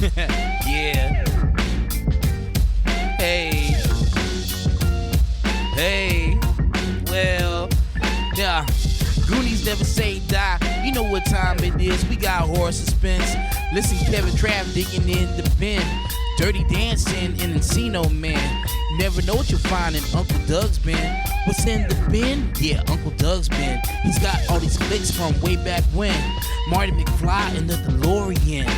Yeah. Hey. Well, yeah. Goonies never say die. You know what time it is. We got horror suspense. Listen, Kev and Trav digging in the bin. Dirty Dancing and Encino Man. You never know what you'll find in Uncle Doug's bin. What's in the bin? Yeah, Uncle Doug's bin. He's got all these flicks from way back when. Marty McFly and the DeLorean.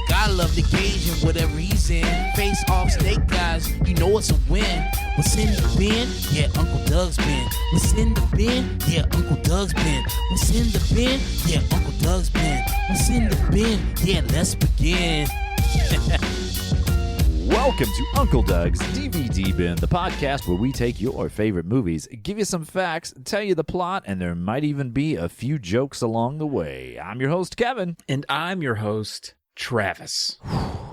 Gotta love the cage and whatever he's in. Face off Snake Guys, you know it's a win. What's in the bin? Yeah, Uncle Doug's bin. What's in the bin? Yeah, Uncle Doug's bin. What's in the bin? Yeah, Uncle Doug's bin. What's in the bin? Yeah, let's begin. Welcome to Uncle Doug's DVD Bin, the podcast where we take your favorite movies, give you some facts, tell you the plot, and there might even be a few jokes along the way. I'm your host, Kevin. And I'm your host, Travis.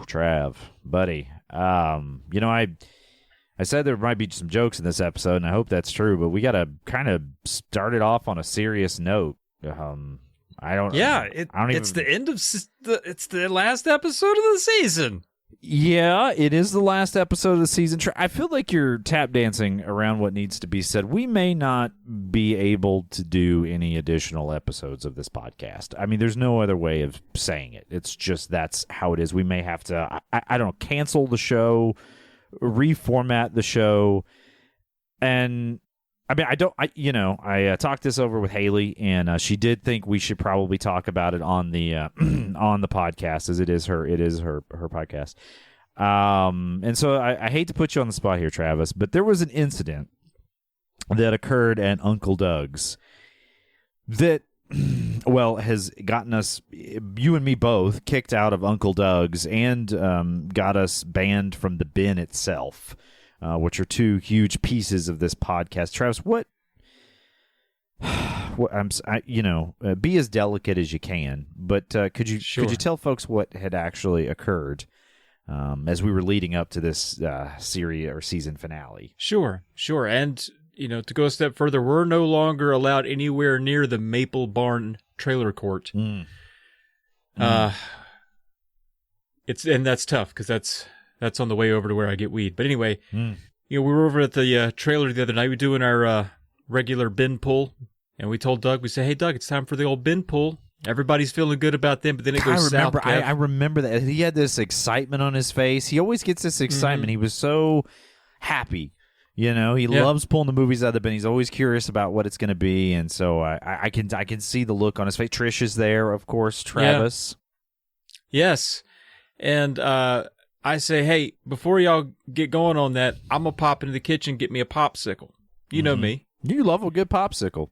Trav, buddy. I said there might be some jokes in this episode, and I hope that's true, but we got to kind of start it off on a serious note. It's the end of it's the last episode of the season. Yeah, it is the last episode of the season. I feel like you're tap dancing around what needs to be said. We may not be able to do any additional episodes of this podcast. I mean, there's no other way of saying it. It's just that's how it is. We may have to, I don't know, cancel the show, reformat the show, and I mean, I talked this over with Haley, and she did think we should probably talk about it on the on the podcast, as it is her podcast. And so I hate to put you on the spot here, Travis, but there was an incident that occurred at Uncle Doug's that, well, has gotten us, you and me both, kicked out of Uncle Doug's and got us banned from the bin itself. Which are two huge pieces of this podcast. Travis, be as delicate as you can, but could you tell folks what had actually occurred as we were leading up to this series or season finale? Sure. And to go a step further, we're no longer allowed anywhere near the Maple Barn trailer court. And that's tough because that's on the way over to where I get weed. But anyway, we were over at the trailer the other night. We were doing our regular bin pull, and we told Doug, we said, hey, Doug, it's time for the old bin pull. Everybody's feeling good about them, but then it goes south. I remember that. He had this excitement on his face. He always gets this excitement. Mm-hmm. He was so happy. He loves pulling the movies out of the bin. He's always curious about what it's going to be, and so I can see the look on his face. Trish is there, of course. Travis. Yeah. Yes. And I say, hey, before y'all get going on that, I'm going to pop into the kitchen and get me a popsicle. You know me. You love a good popsicle.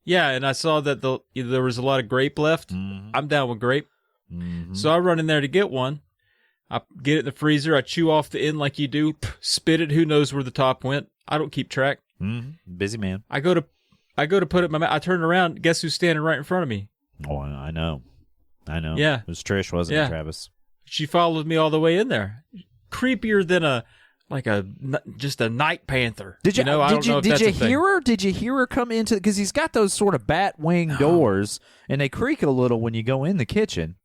Yeah, and I saw that there was a lot of grape left. Mm-hmm. I'm down with grape. Mm-hmm. So I run in there to get one. I get it in the freezer. I chew off the end like you do. Spit it. Who knows where the top went? I don't keep track. Mm-hmm. Busy man. I go to put it in my mouth. I turn around. Guess who's standing right in front of me? Oh, I know. Yeah. It was Trish, wasn't it, Travis? She followed me all the way in there. Creepier than just a night panther. Did you hear her? Did you hear her come into? Because he's got those sort of bat wing doors, and they creak a little when you go in the kitchen.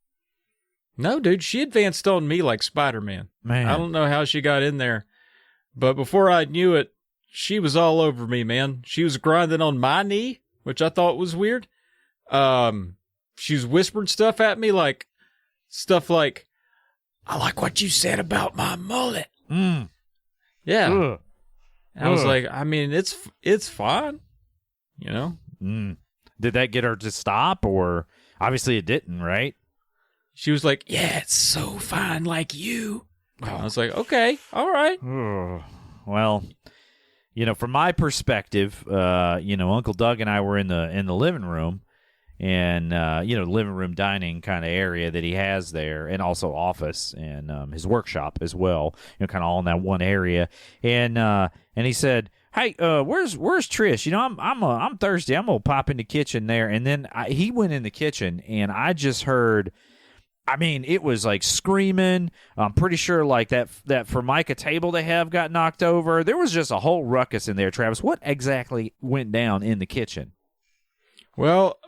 No, dude, she advanced on me like Spider-Man. Man, I don't know how she got in there, but before I knew it, she was all over me, man. She was grinding on my knee, which I thought was weird. She was whispering stuff at me, like I like what you said about my mullet. Mm. Yeah. Ugh. I was like, I mean, it's fine, Mm. Did that get her to stop, or obviously it didn't, right? She was like, yeah, it's so fine like you. I was like, okay, all right. Well, from my perspective, Uncle Doug and I were in the living room, and living room dining kind of area that he has there, and also office and his workshop as well, kind of all in that one area. And he said, hey, where's Trish? I'm thirsty. I'm gonna pop in the kitchen there. And then he went in the kitchen, and I just heard, I mean, it was like screaming. I'm pretty sure like that Formica table they have got knocked over. There was just a whole ruckus in there, Travis. What exactly went down in the kitchen? Well,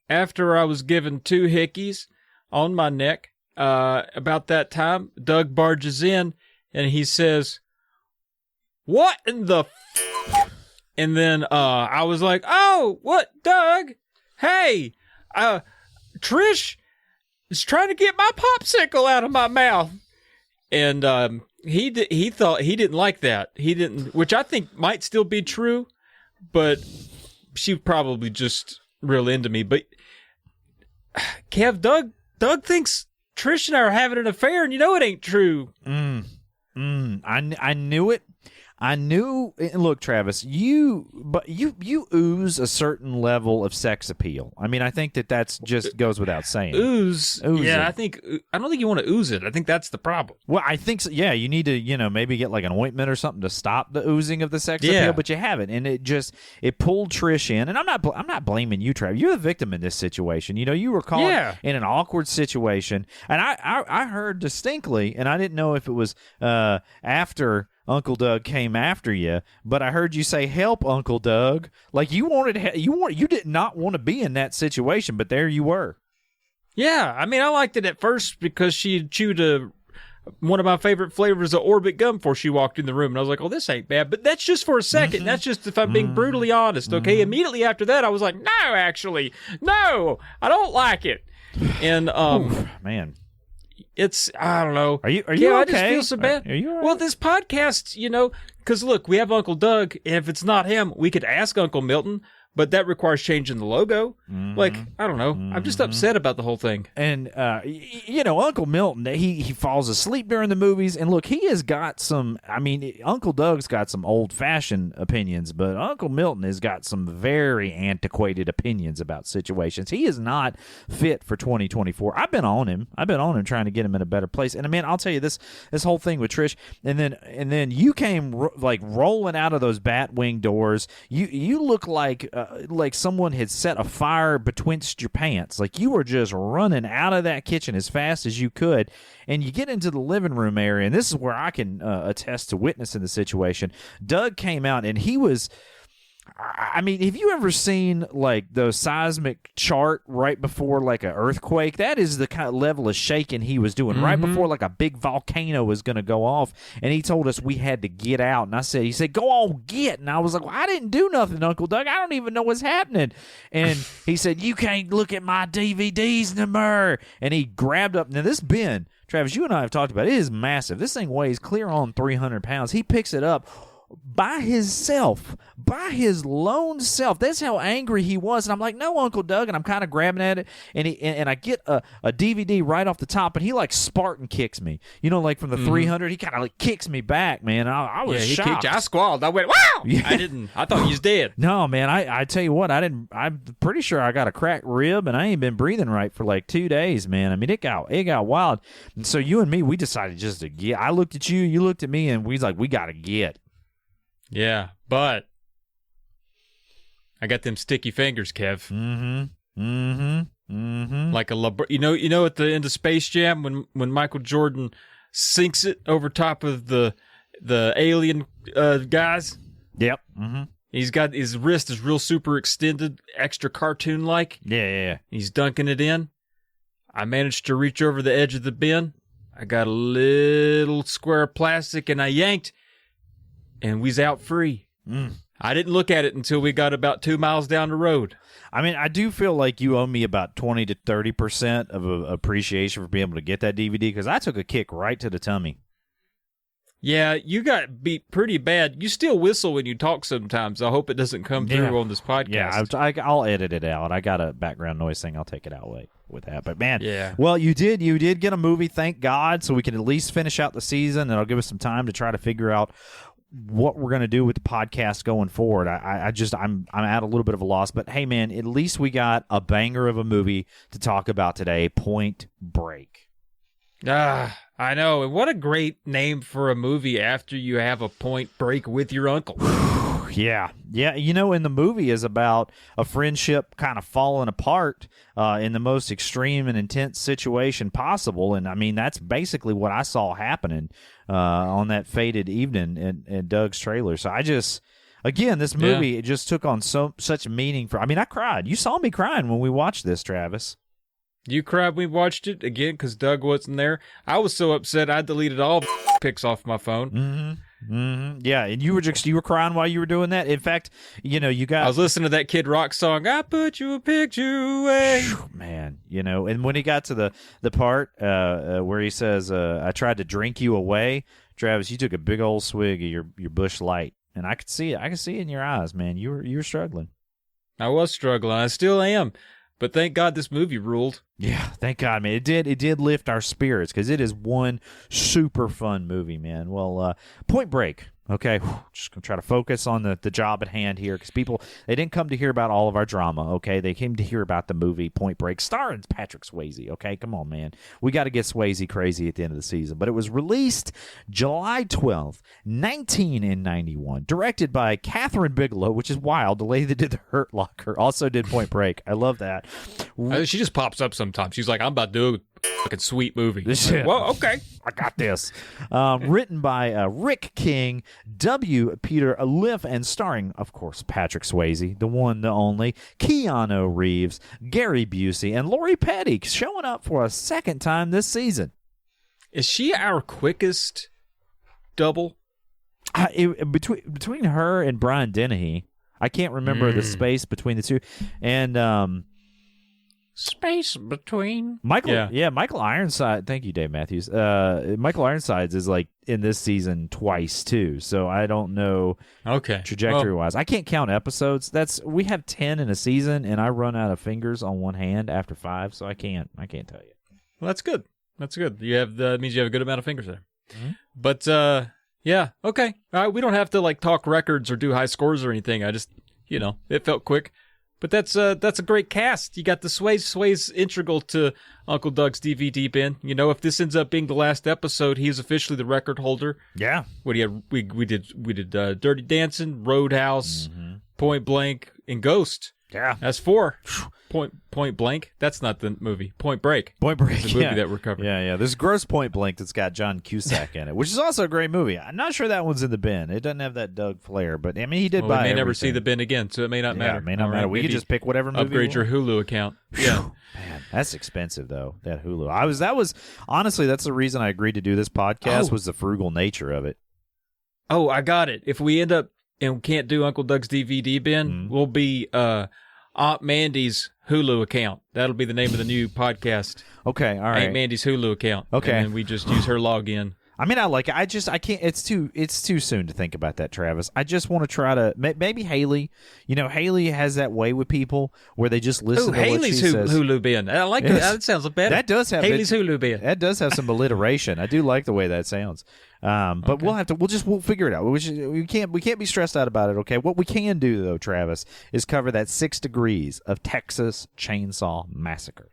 after I was given 2 hickeys on my neck, about that time, Doug barges in and he says, "What in the f-?" And then I was like, "Oh, what, Doug? Hey, Trish is trying to get my popsicle out of my mouth." And he thought he didn't like that. He didn't, which I think might still be true, but she probably just real into me. But Kev, Doug thinks Trish and I are having an affair, and you know it ain't true. I knew it. I knew. And look, Travis, you ooze a certain level of sex appeal. I mean, I think that's just goes without saying. Ooze. Yeah, it. I don't think you want to ooze it. I think that's the problem. Well, I think so. Yeah, you need to, maybe get like an ointment or something to stop the oozing of the sex appeal, but you haven't, and it pulled Trish in. And I'm not blaming you, Travis. You're the victim in this situation. You were caught in an awkward situation, and I heard distinctly, and I didn't know if it was after Uncle Doug came after you, but I heard you say, "Help, Uncle Doug!" Like you did not want to be in that situation, but there you were. Yeah, I mean, I liked it at first because she had chewed one of my favorite flavors of Orbit gum before she walked in the room, and I was like, "Oh, this ain't bad." But that's just for a second. That's just if I'm being brutally honest. Okay, immediately after that, I was like, "No, actually, no, I don't like it." And man. I don't know. Are you okay? I just feel so bad. Are you all right? Well, this podcast, because look, we have Uncle Doug, and if it's not him, we could ask Uncle Milton, but that requires changing the logo. Like, I don't know. I'm just upset about the whole thing. And, Uncle Milton, he falls asleep during the movies. And look, he has got some, Uncle Doug's got some old-fashioned opinions, but Uncle Milton has got some very antiquated opinions about situations. He is not fit for 2024. I've been on him trying to get him in a better place. And, man, I'll tell you this whole thing with Trish, and then you came, rolling out of those bat wing doors. You look like someone had set a fire betwixt your pants. Like you were just running out of that kitchen as fast as you could, and you get into the living room area, and this is where I can attest to witnessing the situation. Doug came out, and he was... have you ever seen like the seismic chart right before like an earthquake? That is the kind of level of shaking he was doing right before like a big volcano was going to go off. And he told us we had to get out. And he said, "Go on, get." And I was like, "Well, I didn't do nothing, Uncle Doug. I don't even know what's happening." And he said, "You can't look at my DVDs no more." And he grabbed up. Now this bin, Travis, you and I have talked about it, is massive. This thing weighs clear on 300 pounds. He picks it up by his lone self. That's how angry he was. And I'm like, "No, Uncle Doug." And I'm kind of grabbing at it, and I get a DVD right off the top, and he like Spartan kicks me. Like from the 300, he kind of like kicks me back, man. I was shocked. Kicked you. I squalled. I went, "Wow!" Yeah. I thought he was dead. No, man. I tell you what, I'm pretty sure I got a cracked rib, and I ain't been breathing right for like 2 days, man. I mean, it got wild. And so you and me, we decided just to get. I looked at you, you looked at me, and we was like, we got to get. Yeah, but I got them sticky fingers, Kev. Like a at the end of Space Jam when Michael Jordan sinks it over top of the alien guys. Yep. He's got his wrist is real super extended, extra cartoon like. Yeah. He's dunking it in. I managed to reach over the edge of the bin. I got a little square of plastic, and I yanked. And we's out free. I didn't look at it until we got about 2 miles down the road. I mean, I do feel like you owe me about 20 to 30% of appreciation for being able to get that DVD, because I took a kick right to the tummy. Yeah, you got beat pretty bad. You still whistle when you talk sometimes. I hope it doesn't come through on this podcast. Yeah, I'll edit it out. I got a background noise thing. I'll take it out with that. But, man, well, you did get a movie, thank God, so we can at least finish out the season, and it'll give us some time to try to figure out what we're going to do with the podcast going forward. I'm at a little bit of a loss, but hey, man, at least we got a banger of a movie to talk about today, Point Break. I know. And what a great name for a movie after you have a point break with your uncle. Yeah. And the movie is about a friendship kind of falling apart in the most extreme and intense situation possible. And, I mean, that's basically what I saw happening on that fated evening in Doug's trailer. So again, this movie, it just took on such meaning I cried. You saw me crying when we watched this, Travis. You cried when we watched it again because Doug wasn't there. I was so upset I deleted all the pics off my phone. Mm-hmm. Mm-hmm. Yeah, and you were crying while you were doing that. In fact, you got. I was listening to that Kid Rock song. I put you a picture away. Man, and when he got to the part where he says, "I tried to drink you away," Travis, you took a big old swig of your Busch Light, and I could see it. I could see it in your eyes, man. You were struggling. I was struggling. I still am. But thank God this movie ruled. Yeah, thank God, man. It did lift our spirits because it is one super fun movie, man. Well, Point Break. Okay, just going to try to focus on the job at hand here because people, they didn't come to hear about all of our drama, okay? They came to hear about the movie Point Break starring Patrick Swayze, okay? Come on, man. We got to get Swayze crazy at the end of the season. But it was released July 12th, 1991, directed by Catherine Bigelow, which is wild. The lady that did The Hurt Locker also did Point Break. I love that. She just pops up sometimes. She's like, I'm about to do a fucking sweet movie. Like, well, okay. I got this. Written by Rick King, W. Peter Liff, and starring, of course, Patrick Swayze, the one, the only, Keanu Reeves, Gary Busey, and Lori Petty showing up for a second time this season. Is she our quickest double? Between her and Brian Dennehy, I can't remember the space between the two. And space between Michael Ironside. Thank you, Dave Matthews. Michael Ironsides is like in this season twice too, so I don't know. Okay, trajectory wise, I can't count episodes. We have 10 in a season, and I run out of fingers on one hand after 5, so I can't tell you. Well, that's good. That's good. You have that means you have a good amount of fingers there. Mm-hmm. But yeah, okay. All right, we don't have to like talk records or do high scores or anything. I just it felt quick. But that's a great cast. You got the Sway's integral to Uncle Doug's DVD bin. If this ends up being the last episode, he's officially the record holder. Yeah. What we did Dirty Dancing, Roadhouse, Point Blank, and Ghost. Yeah. That's 4. Point Blank. That's not the movie. Point Break. Point Break. The movie that we're covering. Yeah. There's Gross Point Blank that's got John Cusack in it, which is also a great movie. I'm not sure that one's in the bin. It doesn't have that Doug flair, but I mean he did buy. We may never everything. see the bin again, so it may not matter. It may not matter. We could just pick whatever movie. Upgrade your Hulu account. Yeah. Man, that's expensive though. That Hulu. That was honestly that's the reason I agreed to do this podcast was the frugal nature of it. Oh, I got it. If we end up and can't do Uncle Doug's DVD bin, we'll be Aunt Mandy's Hulu account. That'll be the name of the new podcast. Okay, all right. Aunt Mandy's Hulu account. Okay. And then we just use her login. I mean, I like it. I can't. It's too soon to think about that, Travis. I just want to try to maybe Haley. Haley has that way with people where they just listen to Haley's what she says. Hulu bin. I like that. That sounds better. That does have Haley's Hulu bin. That does have some alliteration. I do like the way that sounds. But okay. We'll figure it out. We can't be stressed out about it. Okay. What we can do though, Travis, is cover that 6 degrees of Texas Chainsaw Massacre.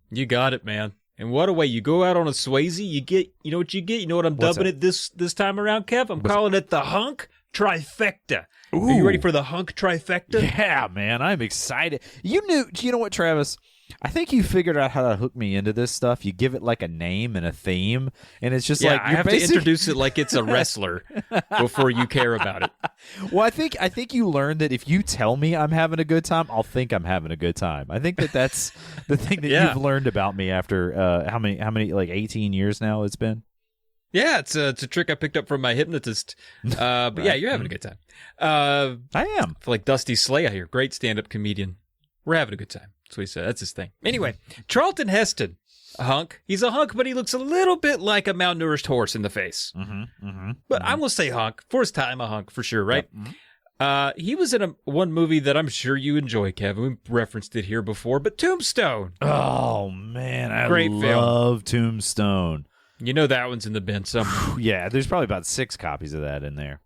You got it, man. And what a way. You go out on a Swayze, you get, what you get? You know what I'm dubbing it this time around, Kev? I'm calling it the Hunk Trifecta. Ooh. Are you ready for the Hunk Trifecta? Yeah, man. I'm excited. You know what, Travis? I think you figured out how to hook me into this stuff. You give it like a name and a theme, and it's just like I have to introduce it like it's a wrestler before you care about it. Well, I think you learned that if you tell me I'm having a good time, I'll think I'm having a good time. I think that's the thing that you've learned about me after how many like 18 years now it's been. Yeah, it's a trick I picked up from my hypnotist. But yeah, you're having a good time. I am. I feel like Dusty Slay out here, great stand-up comedian. We're having a good time. That's what he said. That's his thing. Anyway, Charlton Heston, a hunk. He's a hunk, but he looks a little bit like a malnourished horse in the face. But I'm going to say hunk. For his time, a hunk for sure, right? Yep. He was in one movie that I'm sure you enjoy, Kevin. We referenced it here before, but Tombstone. Oh, man. I Great love Tombstone. You know that one's in the bin somewhere. Yeah, there's probably about 6 copies of that in there.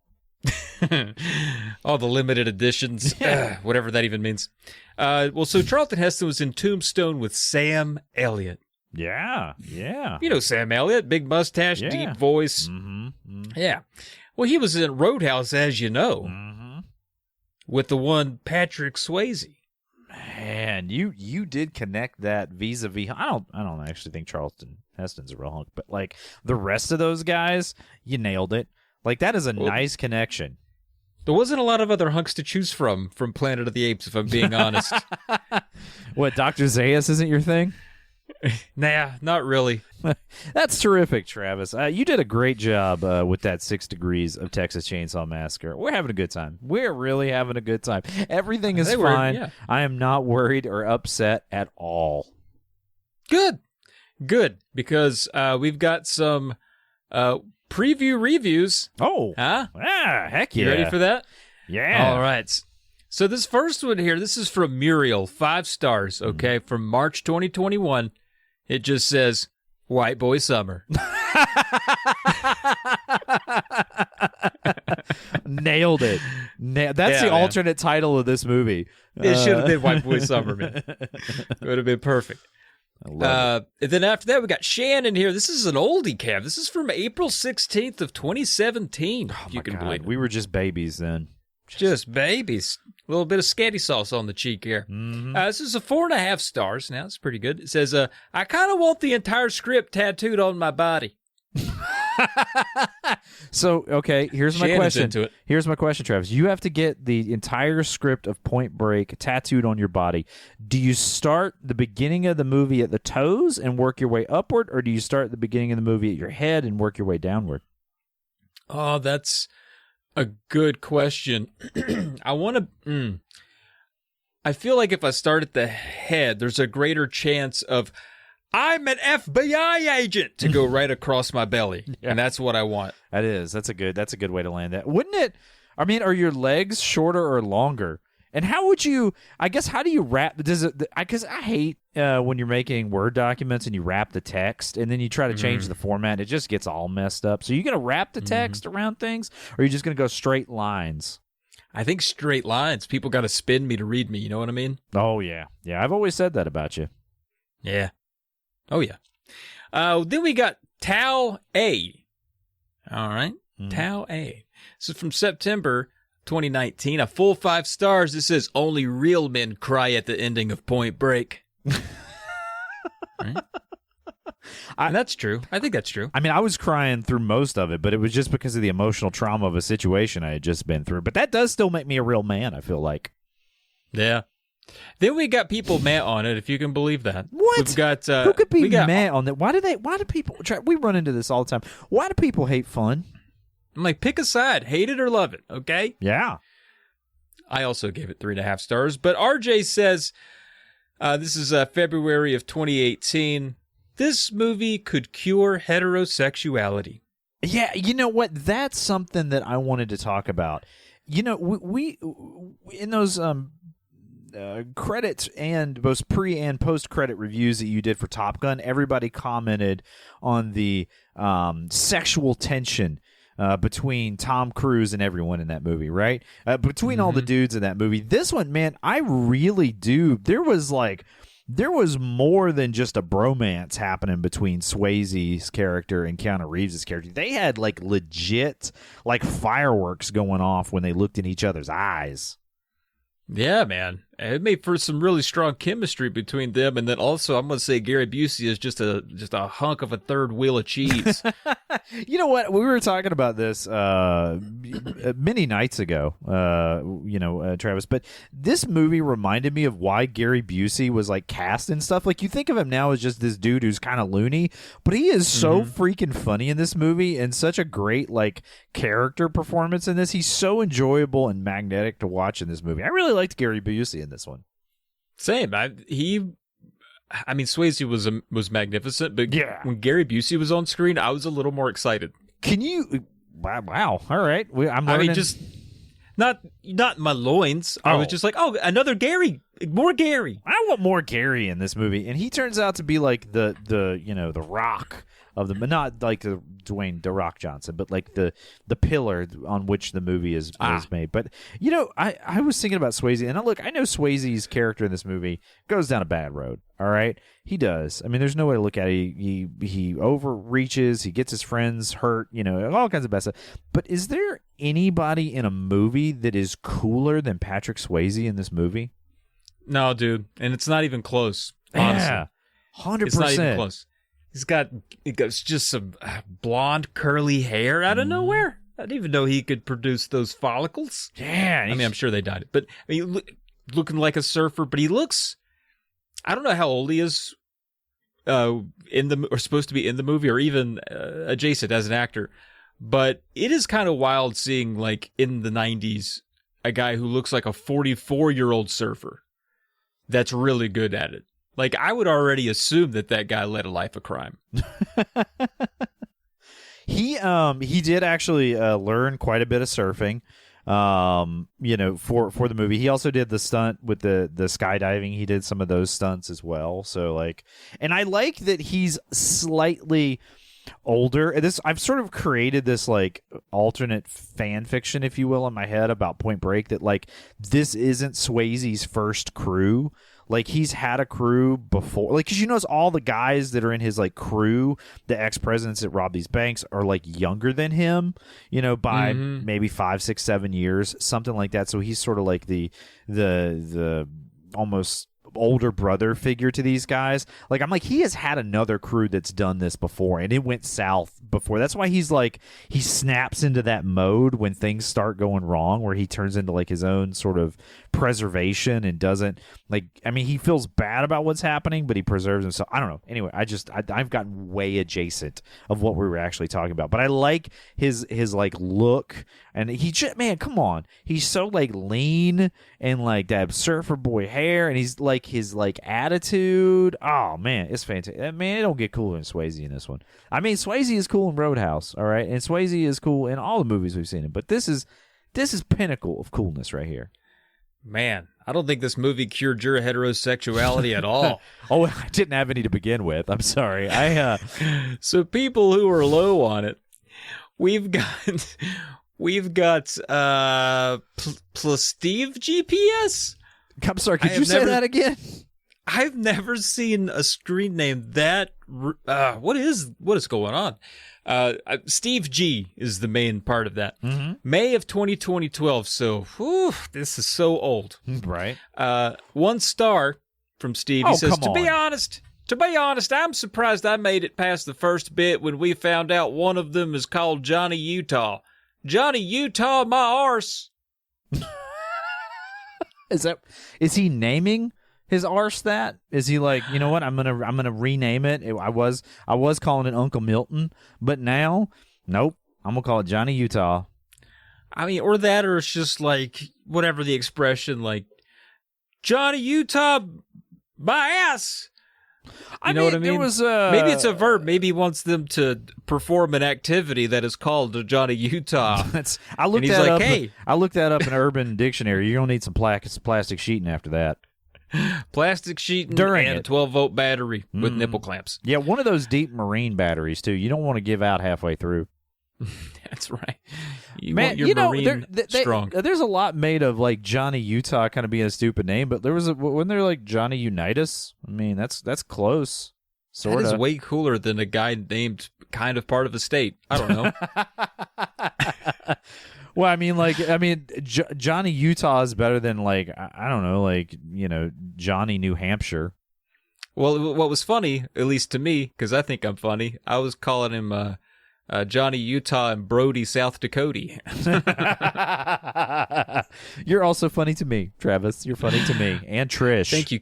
All the limited editions, whatever that even means. So Charlton Heston was in Tombstone with Sam Elliott. Yeah. You know Sam Elliott, big mustache, deep voice. Yeah. Well, he was in Roadhouse, as you know, with the one Patrick Swayze. Man, you did connect that vis-a-vis. I don't actually think Charlton Heston's a real hunk, but like the rest of those guys, you nailed it. Like, that is a nice connection. There wasn't a lot of other hunks to choose from Planet of the Apes, if I'm being honest. What, Dr. Zaius isn't your thing? Nah, not really. That's terrific, Travis. You did a great job with that 6 Degrees of Texas Chainsaw Massacre. We're having a good time. We're really having a good time. Everything is fine. Yeah. I am not worried or upset at all. Good. Because we've got some preview reviews. Oh. Huh? Ah, heck yeah. You ready for that? Yeah. All right. So this first one here, this is from Muriel, 5 stars, okay, from March 2021. It just says, White Boy Summer. Nailed it. That's the alternate title of this movie. It should have been White Boy Summer, man. It would have been perfect. I love it. And then after that, we got Shannon here. This is an oldie, Kev. This is from April 16th of 2017, if you can believe it. We were just babies then. Just babies. A little bit of scatty sauce on the cheek here. Mm-hmm. This is a 4.5 stars. Now, it's pretty good. It says, I kind of want the entire script tattooed on my body. So, okay, here's my Shannon's question. into it. Here's my question, Travis. You have to get the entire script of Point Break tattooed on your body. Do you start the beginning of the movie at the toes and work your way upward, or do you start the beginning of the movie at your head and work your way downward? Oh, that's a good question. I feel like if I start at the head, there's a greater chance of I'm an FBI agent to go right across my belly. Yeah. And that's what I want. That's a good way to land that. Wouldn't it? I mean, are your legs shorter or longer? And how would you, I guess, how do you wrap, because I hate when you're making Word documents and you wrap the text and then you try to change the format. It just gets all messed up. So are you going to wrap the text around things, or are you just going to go straight lines? I think straight lines. People got to spin me to read me. You know what I mean? Oh, yeah. Yeah, I've always said that about you. Yeah. Oh, yeah. Then we got Tau A. All right. Tau A. This is from September 2019. A full 5 stars. This says, only real men cry at the ending of Point Break. Right? And that's true. I think that's true. I mean, I was crying through most of it, but it was just because of the emotional trauma of a situation I had just been through. But that does still make me a real man, I feel like. Yeah. Then we got people mad on it, if you can believe that. What? We've got, who could be mad on that? Why do people, we run into this all the time. Why do people hate fun? I'm like, pick a side. Hate it or love it, okay? Yeah. I also gave it 3.5 stars. But RJ says, this is February of 2018. This movie could cure heterosexuality. Yeah, you know what? That's something that I wanted to talk about. You know, we in those credits and both pre and post credit reviews that you did for Top Gun, everybody commented on the sexual tension between Tom Cruise and everyone in that movie, right? Between all the dudes in that movie. This one, man, I really do. There was more than just a bromance happening between Swayze's character and Keanu Reeves' character. They had like legit like fireworks going off when they looked in each other's eyes. Yeah, man. It made for some really strong chemistry between them, and then also I'm going to say Gary Busey is just a hunk of a third wheel of cheese. You know what? We were talking about this many nights ago, Travis, but this movie reminded me of why Gary Busey was like cast and stuff. Like, you think of him now as just this dude who's kind of loony, but he is so freaking funny in this movie and such a great like character performance in this. He's so enjoyable and magnetic to watch in this movie. I really liked Gary Busey in this one. Same. I mean, Swayze was magnificent, but yeah, when Gary Busey was on screen, I was a little more excited. Can you? Wow. All right. I'm learning. I mean, just not my loins. I was just like, oh, another Gary, more Gary. I want more Gary in this movie, and he turns out to be like the Rock of the, not like the Dwayne The Rock Johnson, but like the pillar on which the movie is made. But I was thinking about Swayze, and I know Swayze's character in this movie goes down a bad road. All right, he does. I mean, there's no way to look at it. He overreaches. He gets his friends hurt. All kinds of bad stuff. But is there anybody in a movie that is cooler than Patrick Swayze in this movie? No, dude, and it's not even close. Honestly. Yeah, 100%. It's not even close. He got just some blonde curly hair out of nowhere. I didn't even know he could produce those follicles. Yeah, I mean, I'm sure they died. But I mean, looking like a surfer, but he looks. I don't know how old he is supposed to be in the movie, or even adjacent as an actor. But it is kind of wild seeing, like, in the 90s, a guy who looks like a 44-year-old surfer that's really good at it. Like, I would already assume that guy led a life of crime. He did actually learn quite a bit of surfing, for the movie. He also did the stunt with the skydiving. He did some of those stunts as well. So, like, and I like that he's slightly older. I've sort of created this, like, alternate fan fiction, if you will, in my head about Point Break, that, like, this isn't Swayze's first crew. Like, he's had a crew before. Like, because you notice all the guys that are in his, like, crew, the ex-presidents that rob these banks, are, like, younger than him, by maybe 5, 6, 7 years, something like that. So he's sort of like the almost older brother figure to these guys. Like, I'm like, he has had another crew that's done this before, and it went south before. That's why he's like, he snaps into that mode when things start going wrong, where he turns into, like, his own sort of preservation and doesn't, like, I mean, he feels bad about what's happening, but he preserves himself. I don't know. Anyway, I've gotten way adjacent of what we were actually talking about, but I like his like look, and he just, man, come on, he's so, like, lean and, like, that surfer boy hair, and he's like, his, like, attitude. Oh man, it's fantastic. Man, it don't get cooler than Swayze in this one. I mean, Swayze is cool in Roadhouse, all right, and Swayze is cool in all the movies we've seen him, but this is pinnacle of coolness right here. Man, I don't think this movie cured your heterosexuality at all. Oh, I didn't have any to begin with. I'm sorry. So people who are low on it, we've got Steve GPS. I'm sorry. Could you say that again? I've never seen a screen name that. What is going on? Steve G is the main part of that. Mm-hmm. May of 2012. So, this is so old. Right. 1 star from Steve. He says, to be honest, I'm surprised I made it past the first bit when we found out one of them is called Johnny Utah. Johnny Utah, my arse. Is he naming his arse that? Is he like, you know what, I'm gonna rename it? I was calling it Uncle Milton, but now, nope, I'm gonna call it Johnny Utah. I mean, or it's just like, whatever the expression, like, Johnny Utah, my ass. You know what I mean? There was maybe it's a verb. Maybe he wants them to perform an activity that is called Johnny Utah. I looked that up in Urban Dictionary. You're gonna need some plastic sheeting after that. Plastic sheeting during and a 12-volt battery with nipple clamps. Yeah, one of those deep marine batteries too. You don't want to give out halfway through. That's right. Strong. There's a lot made of, like, Johnny Utah kind of being a stupid name, but wasn't there like Johnny Unitas? I mean, that's close. Sorta. That is way cooler than a guy named kind of part of a state. I don't know. Well, Johnny Utah is better than, like, I don't know, like, Johnny New Hampshire. Well, what was funny, at least to me, because I think I'm funny, I was calling him Johnny Utah and Brody South Dakota. You're also funny to me, Travis. You're funny to me. And Trish. Thank you.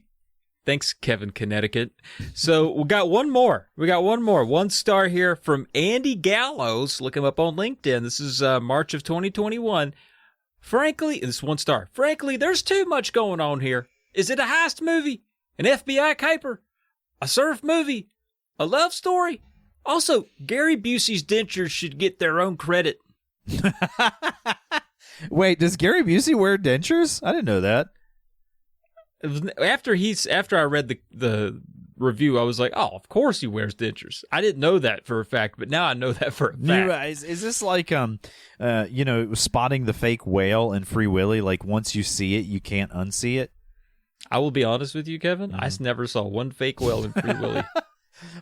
Thanks, Kevin, Connecticut. So we got one more. 1 star here from Andy Gallows. Look him up on LinkedIn. This is March of 2021. Frankly, this 1 star. Frankly, there's too much going on here. Is it a heist movie? An FBI caper? A surf movie? A love story? Also, Gary Busey's dentures should get their own credit. Wait, does Gary Busey wear dentures? I didn't know that. After I read the review, I was like, oh, of course he wears dentures. I didn't know that for a fact, but now I know that for a fact. Is this like spotting the fake whale in Free Willy? Like, once you see it, you can't unsee it. I will be honest with you, Kevin. I never saw one fake whale in Free Willy.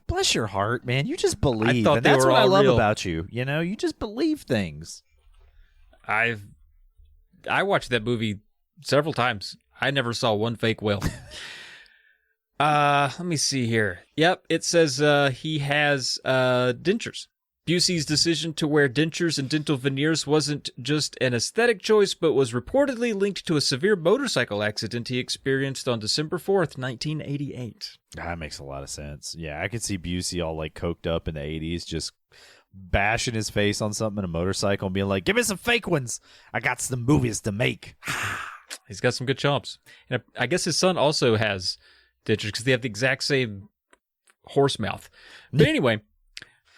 Bless your heart, man. You just believe. I thought that's what I love about you. You just believe things. I watched that movie several times. I never saw one fake whale. Let me see here. Yep, it says he has dentures. Busey's decision to wear dentures and dental veneers wasn't just an aesthetic choice, but was reportedly linked to a severe motorcycle accident he experienced on December 4th, 1988. That makes a lot of sense. Yeah, I could see Busey all like coked up in the 80s, just bashing his face on something in a motorcycle and being like, give me some fake ones. I got some movies to make. He's got some good chops. And I guess his son also has dentures because they have the exact same horse mouth. But anyway,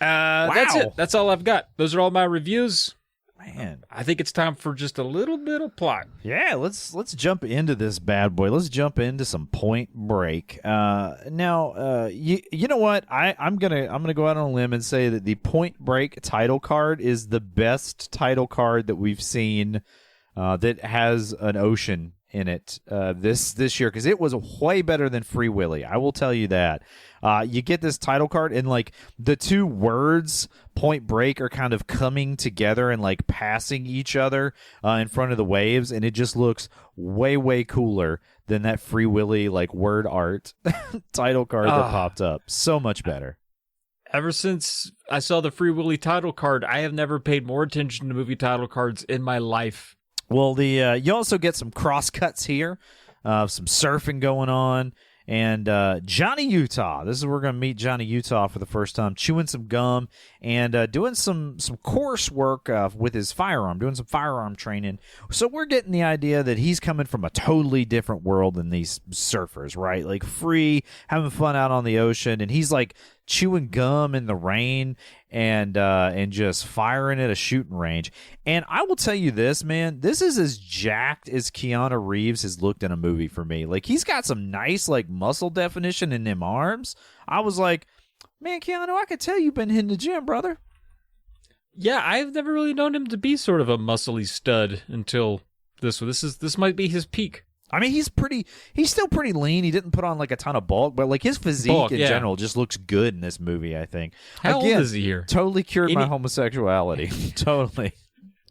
that's it. That's all I've got. Those are all my reviews. Man, I think it's time for just a little bit of plot. Yeah, let's jump into this bad boy. Let's jump into some Point Break. Now, you know what? I'm gonna go out on a limb and say that the Point Break title card is the best title card that we've seen that has an ocean in it this year, because it was way better than Free Willy. I will tell you that. You get this title card and like the two words Point Break are kind of coming together and like passing each other in front of the waves, and it just looks way cooler than that Free Willy like word art title card that popped up. So much better. Ever since I saw the Free Willy title card, I have never paid more attention to movie title cards in my life. Well, you also get some cross cuts here, some surfing going on, and Johnny Utah. This is where we're going to meet Johnny Utah for the first time, chewing some gum and doing some course work with his firearm, doing some firearm training. So we're getting the idea that he's coming from a totally different world than these surfers, right? Like free, having fun out on the ocean, and he's like chewing gum in the rain and just firing at a shooting range. And I will tell you this, man, this is as jacked as Keanu Reeves has looked in a movie for me. Like, he's got some nice, like, muscle definition in them arms. I was like, man, Keanu, I could tell you've been hitting the gym, brother. Yeah, I've never really known him to be sort of a muscly stud until this one. This might be his peak. I mean, he's still pretty lean. He didn't put on like a ton of bulk, but like his physique in general just looks good in this movie, I think. How old is he here? Totally cured my homosexuality. Totally.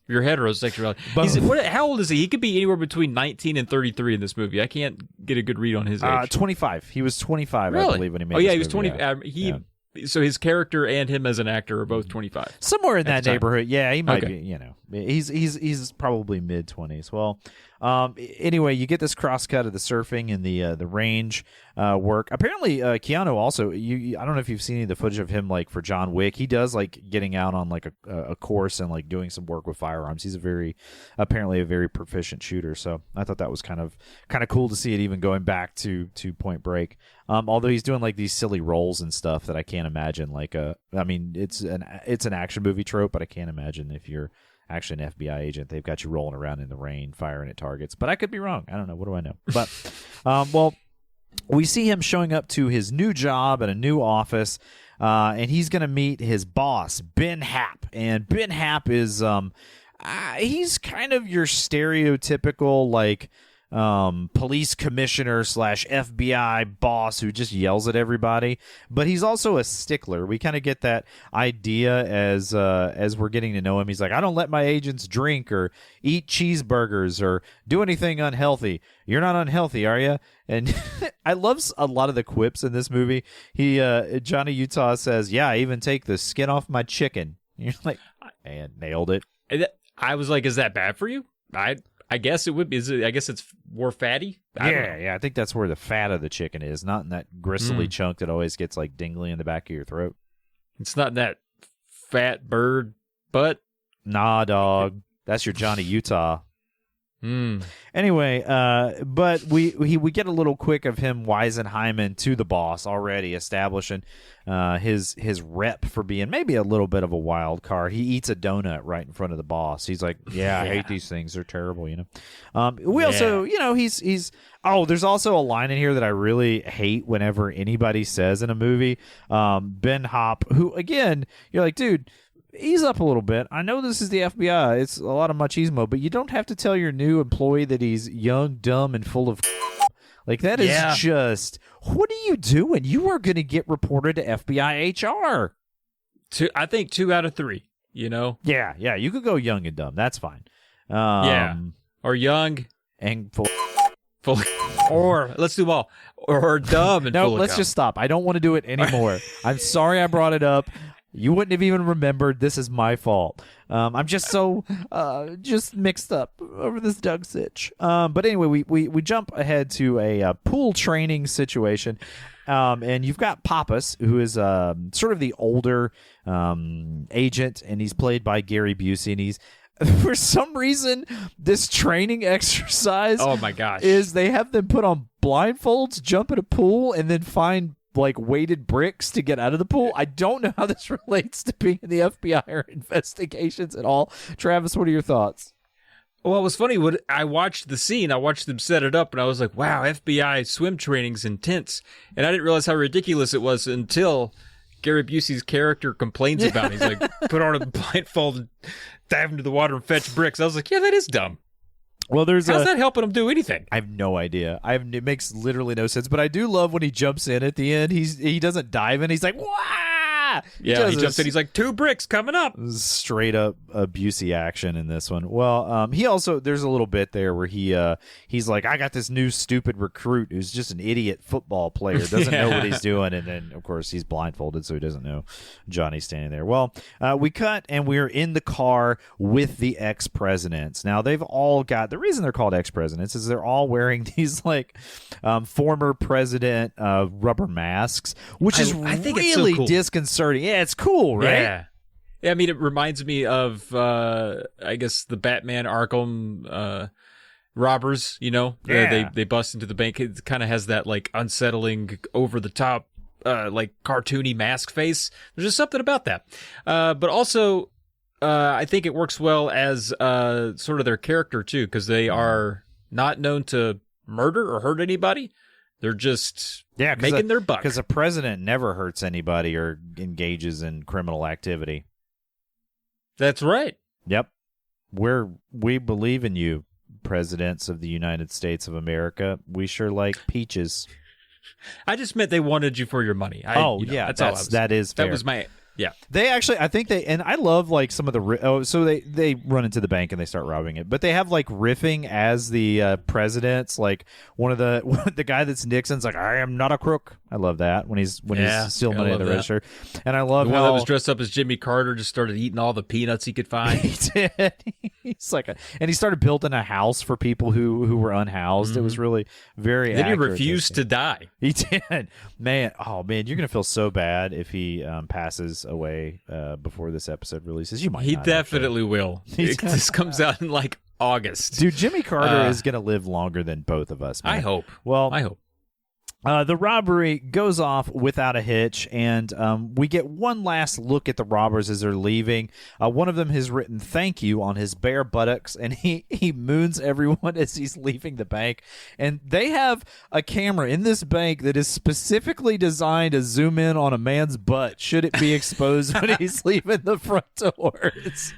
Your heterosexuality. How old is he? He could be anywhere between 19 and 33 in this movie. I can't get a good read on his age. 25. He was 25, really? I believe, when he made this movie. He was 20. So his character and him as an actor are both 25. Somewhere in that neighborhood. Yeah, he might be, you know. He's probably mid-20s. Well, anyway, you get this cross-cut of the surfing and the range work. Apparently, Keanu also, I don't know if you've seen any of the footage of him, like, for John Wick. He does, like, getting out on, like, a course and, like, doing some work with firearms. He's apparently a very proficient shooter. So I thought that was kind of cool to see it even going back to Point Break. Although he's doing, like, these silly roles and stuff that I can't imagine. Like, I mean, it's an action movie trope, but I can't imagine if you're actually an FBI agent, they've got you rolling around in the rain, firing at targets. But I could be wrong. I don't know. What do I know? But, well, we see him showing up to his new job at a new office, and he's going to meet his boss, Ben Happ. And Ben Happ is, he's kind of your stereotypical, like, police commissioner / FBI boss who just yells at everybody, but he's also a stickler. We kind of get that idea as we're getting to know him. He's like, I don't let my agents drink or eat cheeseburgers or do anything unhealthy. You're not unhealthy, are you? And I love a lot of the quips in this movie. Johnny Utah says, yeah, I even take the skin off my chicken. You're like, and nailed it. I was like, is that bad for you? I guess it would be. I guess it's more fatty. I think that's where the fat of the chicken is, not in that gristly chunk that always gets like dingly in the back of your throat. It's not that fat bird butt. Nah, dog. That's your Johnny Utah. Anyway, but we get a little quick of him Weisenheimen to the boss already, establishing his rep for being maybe a little bit of a wild card. He eats a donut right in front of the boss. He's like, yeah, I hate these things. They're terrible, you know. We also, you know, he's there's also a line in here that I really hate whenever anybody says in a movie. Ben Happ, who, again, you're like, dude, ease up a little bit. I know this is the FBI. It's a lot of machismo, but you don't have to tell your new employee that he's young, dumb, and full of like that is just, what are you doing? You are going to get reported to FBI HR. I think 2 out of 3, you know? Yeah. You could go young and dumb. That's fine. Or young and full. Or let's do them all. Or dumb and full of let's just stop. I don't want to do it anymore. I'm sorry I brought it up. You wouldn't have even remembered. This is my fault. I'm just so just mixed up over this Doug sitch. But anyway, we jump ahead to a pool training situation. And you've got Pappas, who is sort of the older agent, and he's played by Gary Busey, and he's for some reason this training exercise Oh my gosh. is they have them put on blindfolds, jump in a pool, and then find like weighted bricks to get out of the pool. I don't know how this relates to being in the FBI or investigations at all. Travis, what are your thoughts? Well, it was funny when I watched the scene. I watched them set it up, and I was like, wow, FBI swim training's intense. And I didn't realize how ridiculous it was until Gary Busey's character complains about it. He's like, put on a blindfold and dive into the water and fetch bricks. I was like, yeah, that is dumb. Well, how's that helping him do anything? I have no idea. It makes literally no sense. But I do love when he jumps in at the end. He doesn't dive in. He's like, "Wah!" Yeah, he jumps in. He's like, 2 bricks coming up. Straight up Busey action in this one. Well, he also, there's a little bit there where he's like, I got this new stupid recruit who's just an idiot football player, doesn't know what he's doing, and then of course he's blindfolded, so he doesn't know Johnny's standing there. Well, we cut and we're in the car with the ex-presidents. Now they've all got, the reason they're called ex-presidents is they're all wearing these like former president rubber masks, which is I think really it's so cool. disconcerting. Yeah, it's cool, right? Yeah. I mean, it reminds me of, I guess, the Batman Arkham robbers, you know? Yeah. They bust into the bank. It kind of has that, like, unsettling, over-the-top, like, cartoony mask face. There's just something about that. But also, I think it works well as sort of their character, too, because they are not known to murder or hurt anybody. They're just making their buck. Because a president never hurts anybody or engages in criminal activity. That's right. Yep. We believe in you, presidents of the United States of America. We sure like peaches. I just meant they wanted you for your money. That's all I was. That is fair. That was my... Yeah. They actually, I think they, and I love like some of the, so they run into the bank and they start robbing it, but they have like riffing as the presidents, like one of the guy that's Nixon's like, I am not a crook. I love that when he's stealing money at the register. And I love the one how that was dressed up as Jimmy Carter just started eating all the peanuts he could find. He did. He's like, and he started building a house for people who were unhoused. Mm-hmm. It was really very Then accurate. He refused to die. He did. Man, you're gonna feel so bad if he passes away before this episode releases. You might. He definitely will. This comes out in like August. Dude, Jimmy Carter is gonna live longer than both of us, man. I hope. Well, I hope. The robbery goes off without a hitch, and we get one last look at the robbers as they're leaving. One of them has written "thank you" on his bare buttocks, and he moons everyone as he's leaving the bank. And they have a camera in this bank that is specifically designed to zoom in on a man's butt should it be exposed when he's leaving the front doors.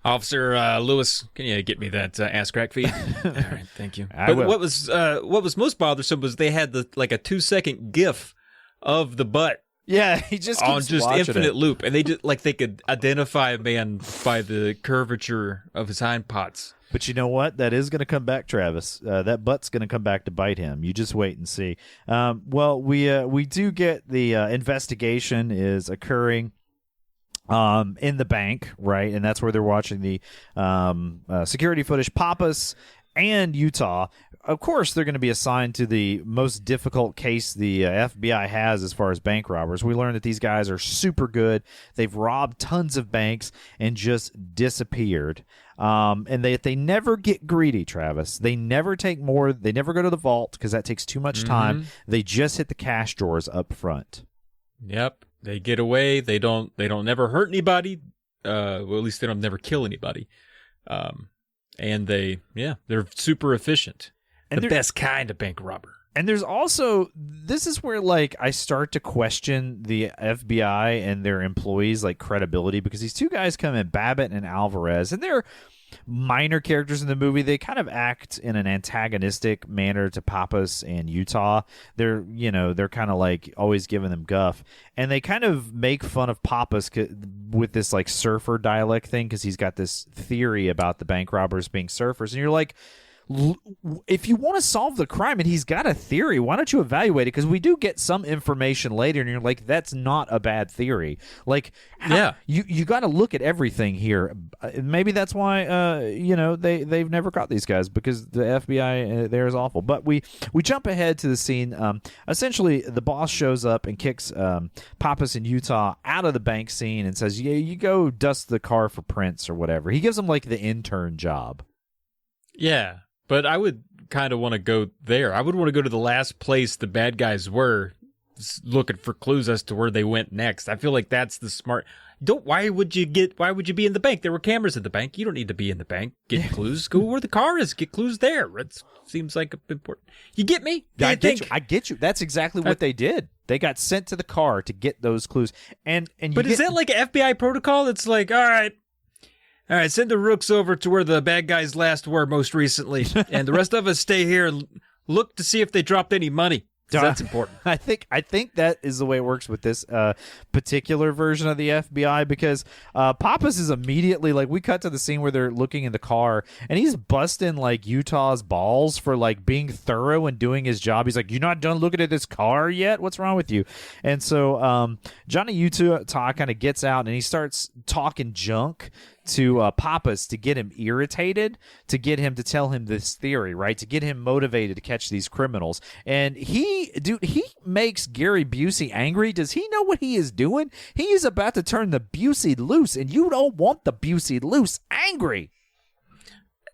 Officer Lewis, can you get me that ass crack feed? All right, thank you. I will. What was most bothersome was they had a 2-second GIF of the butt. Yeah, he just keeps on just infinite it. Loop, and they could identify a man by the curvature of his hind parts. But you know what? That is going to come back, Travis. That butt's going to come back to bite him. You just wait and see. Well, we do get the investigation is occurring in the bank, right? And that's where they're watching the security footage. Pappas and Utah, of course, they're going to be assigned to the most difficult case the FBI has as far as bank robbers. We learned that these guys are super good. They've robbed tons of banks and just disappeared. And they never get greedy, Travis. They never take more. They never go to the vault because that takes too much time. They just hit the cash drawers up front. Yep. They get away. They don't never hurt anybody. Well, at least they don't never kill anybody. And they're super efficient. And the best kind of bank robber. And there's also, this is where like I start to question the FBI and their employees like credibility, because these two guys come in, Babbitt and Alvarez, and they're minor characters in the movie. They kind of act in an antagonistic manner to Pappas and Utah. They're kind of like always giving them guff, and they kind of make fun of Pappas with this like surfer dialect thing because he's got this theory about the bank robbers being surfers, and you're like, if you want to solve the crime and he's got a theory, why don't you evaluate it? Because we do get some information later, and you're like, that's not a bad theory. Like, you got to look at everything here. Maybe that's why they've never caught these guys, because the FBI there is awful. But we jump ahead to the scene. Essentially, the boss shows up and kicks Pappas in Utah out of the bank scene and says, "Yeah, you go dust the car for prints or whatever." He gives him like the intern job. Yeah. But I would kind of want to go there. I would want to go to the last place the bad guys were, looking for clues as to where they went next. I feel like that's the smart. Why would you be in the bank? There were cameras in the bank. You don't need to be in the bank. Get clues. Go where the car is. Get clues there. It seems like important. You get me? I get you. That's exactly what they did. They got sent to the car to get those clues. Is that like an FBI protocol? It's like, all right, send the rooks over to where the bad guys last were most recently, and the rest of us stay here and look to see if they dropped any money. That's important. I think that is the way it works with this particular version of the FBI, because Pappas is immediately like, we cut to the scene where they're looking in the car and he's busting like Utah's balls for like being thorough and doing his job. He's like, "You're not done looking at this car yet? What's wrong with you?" And so Johnny Utah kind of gets out and he starts talking junk to Pappas to get him irritated, to get him to tell him this theory, right? To get him motivated to catch these criminals. And he makes Gary Busey angry. Does he know what he is doing? He is about to turn the Busey loose, and you don't want the Busey loose angry.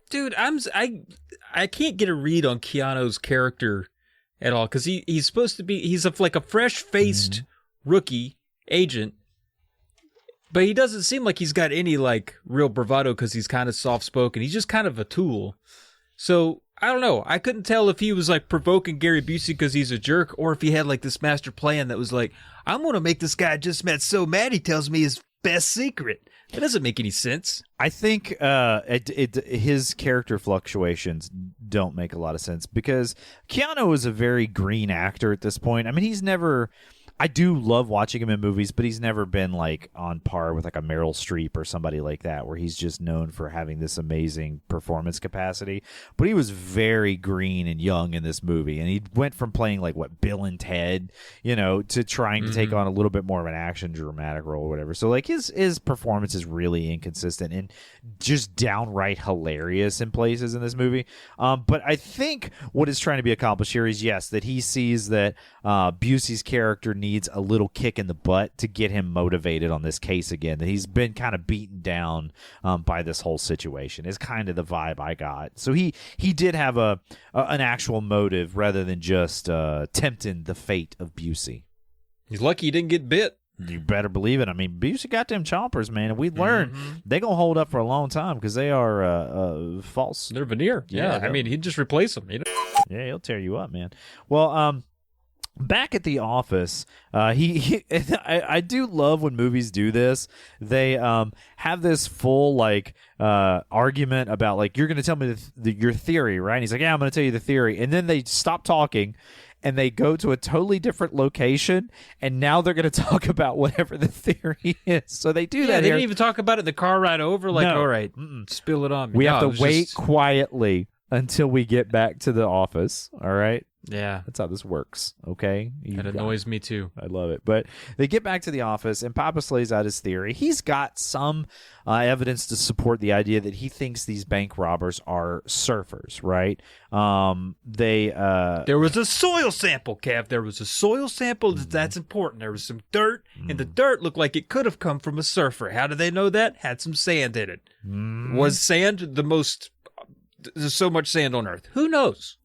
Dude, I can't get a read on Keanu's character at all, because he's supposed to be, he's like a fresh-faced rookie agent. But he doesn't seem like he's got any like real bravado, because he's kind of soft-spoken. He's just kind of a tool. So I don't know. I couldn't tell if he was like provoking Gary Busey because he's a jerk, or if he had like this master plan that was like, I'm going to make this guy I just met so mad he tells me his best secret. That doesn't make any sense. I think his character fluctuations don't make a lot of sense, because Keanu is a very green actor at this point. I mean, he's never... I do love watching him in movies, but he's never been like on par with like a Meryl Streep or somebody like that, where he's just known for having this amazing performance capacity. But he was very green and young in this movie, and he went from playing like Bill and Ted, to trying to take on a little bit more of an action dramatic role or whatever. So like his performance is really inconsistent and just downright hilarious in places in this movie. But I think what is trying to be accomplished here is, yes, that he sees that Busey's character needs a little kick in the butt to get him motivated on this case again, that he's been kind of beaten down by this whole situation, is kind of the vibe I got. So he did have an actual motive rather than just tempting the fate of Busey. He's lucky he didn't get bit. You better believe it. I mean, Busey got them chompers, man, and we learned they're going to hold up for a long time, because they are false. They're veneer. Yeah. I mean, he'd just replace them. Yeah, he'll tear you up, man. Well, back at the office, I do love when movies do this. They have this full like argument about like, you're going to tell me your theory, right? And he's like, yeah, I'm going to tell you the theory. And then they stop talking and they go to a totally different location, and now they're going to talk about whatever the theory is. So they do that. They here. didn't even talk about it in the car ride over. Like, all right, spill it on me. We have to wait quietly until we get back to the office. All right. Yeah. That's how this works, okay? That annoys me too. I love it. But they get back to the office, and Pappas lays out his theory. He's got some evidence to support the idea that he thinks these bank robbers are surfers, right? There was a soil sample, Kev. There was a soil sample. That's important. There was some dirt, and the dirt looked like it could have come from a surfer. How do they know that? Had some sand in it. Was sand the most... There's so much sand on Earth. Who knows?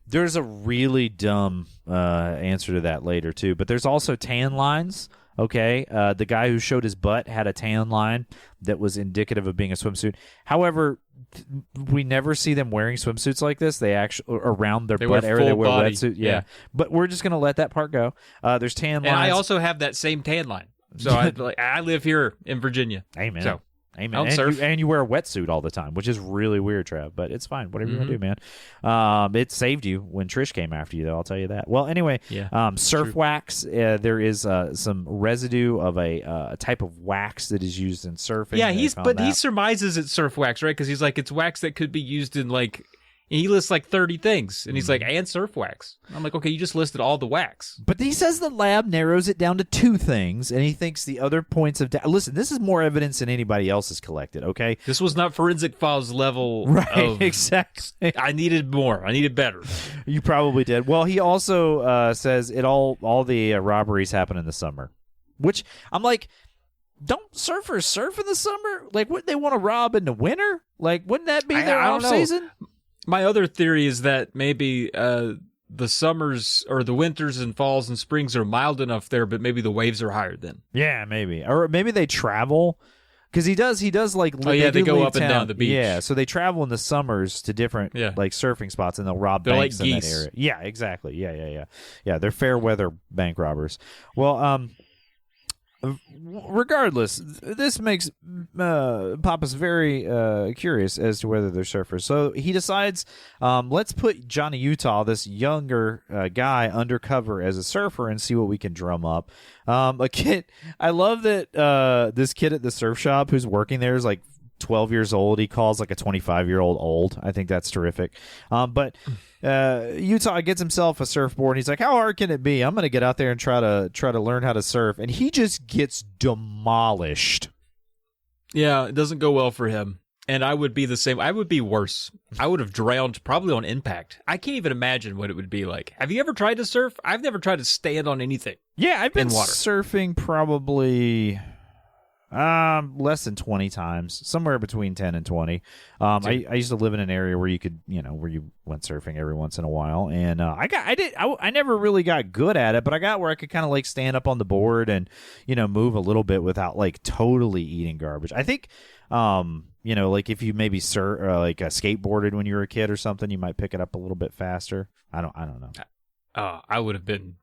There's a really dumb answer to that later, too. But there's also tan lines, okay? The guy who showed his butt had a tan line that was indicative of being a swimsuit. However, we never see them wearing swimsuits like this. They actually, around their butt area, they wear wetsuit. Yeah. But we're just going to let that part go. There's tan lines. And I also have that same tan line. So I live here in Virginia. Amen. So. Amen. And you wear a wetsuit all the time, which is really weird, Trav, but it's fine. Whatever you want to do, man. It saved you when Trish came after you, though, I'll tell you that. Well, anyway, surf wax, there is some residue of a type of wax that is used in surfing. Yeah, he surmises it's surf wax, right? Because he's like, it's wax that could be used in, like, And he lists like 30 things, and he's like, and surf wax. I'm like, okay, you just listed all the wax. But he says the lab narrows it down to 2 things, and he thinks the other points of listen, this is more evidence than anybody else has collected, okay? This was not Forensic Files level Right, exactly. I needed more. I needed better. You probably did. Well, he also says all the robberies happen in the summer, which I'm like, don't surfers surf in the summer? Like, wouldn't they want to rob in the winter? Like, wouldn't that be their off season? My other theory is that maybe the summers or the winters and falls and springs are mild enough there, but maybe the waves are higher then. Yeah, maybe. Or maybe they travel. Because he does like... Oh, yeah, they go up and down the beach. Yeah, so they travel in the summers to different like surfing spots, and they'll rob banks like in geese. that area. Yeah, exactly. Yeah, they're fair weather bank robbers. Well, regardless, this makes Papa's very curious as to whether they're surfers. So he decides, let's put Johnny Utah, this younger guy, undercover as a surfer and see what we can drum up. A kid, I love that this kid at the surf shop who's working there is like 12 years old. He calls like a 25-year-old old. I think that's terrific. But Utah gets himself a surfboard, and he's like, how hard can it be? I'm going to get out there and try to learn how to surf. And he just gets demolished. Yeah, it doesn't go well for him. And I would be the same. I would be worse. I would have drowned probably on impact. I can't even imagine what it would be like. Have you ever tried to surf? I've never tried to stand on anything. Yeah, I've been in water. surfing probably... less than 20 times, somewhere between 10 and 20. I used to live in an area where you could, where you went surfing every once in a while, and I never really got good at it, but I got where I could kind of like stand up on the board and, move a little bit without like totally eating garbage. I think, like if you maybe skateboarded when you were a kid or something, you might pick it up a little bit faster. I don't know. I would have been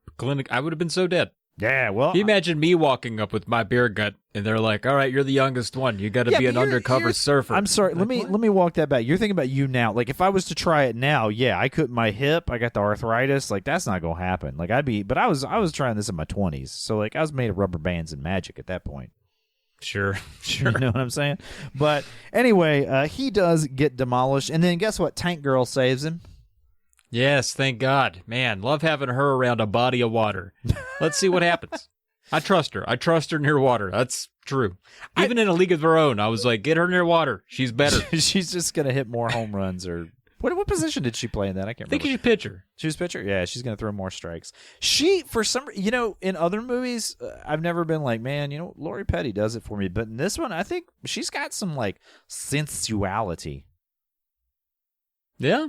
I would have been so dead. Yeah, well, Can you imagine me walking up with my beer gut, and they're like, "All right, you're the youngest one. You got to be an undercover surfer." I'm sorry. Let me walk that back. You're thinking about you now. Like if I was to try it now, yeah, I couldn't. My hip, I got the arthritis. Like that's not gonna happen. Like but I was trying this in my 20s, so like I was made of rubber bands and magic at that point. Sure. You know what I'm saying? But anyway, he does get demolished, and then guess what? Tank Girl saves him. Yes, thank God. Man, love having her around a body of water. Let's see what happens. I trust her. I trust her near water. That's true. Even in A League of Her Own, I was like, get her near water. She's better. She's just going to hit more home runs. Or what position did she play in that? I can't remember. I think she's pitcher. She was pitcher? Yeah, she's going to throw more strikes. She, for some, in other movies, I've never been like, man, Lori Petty does it for me. But in this one, I think she's got some, like, sensuality. Yeah.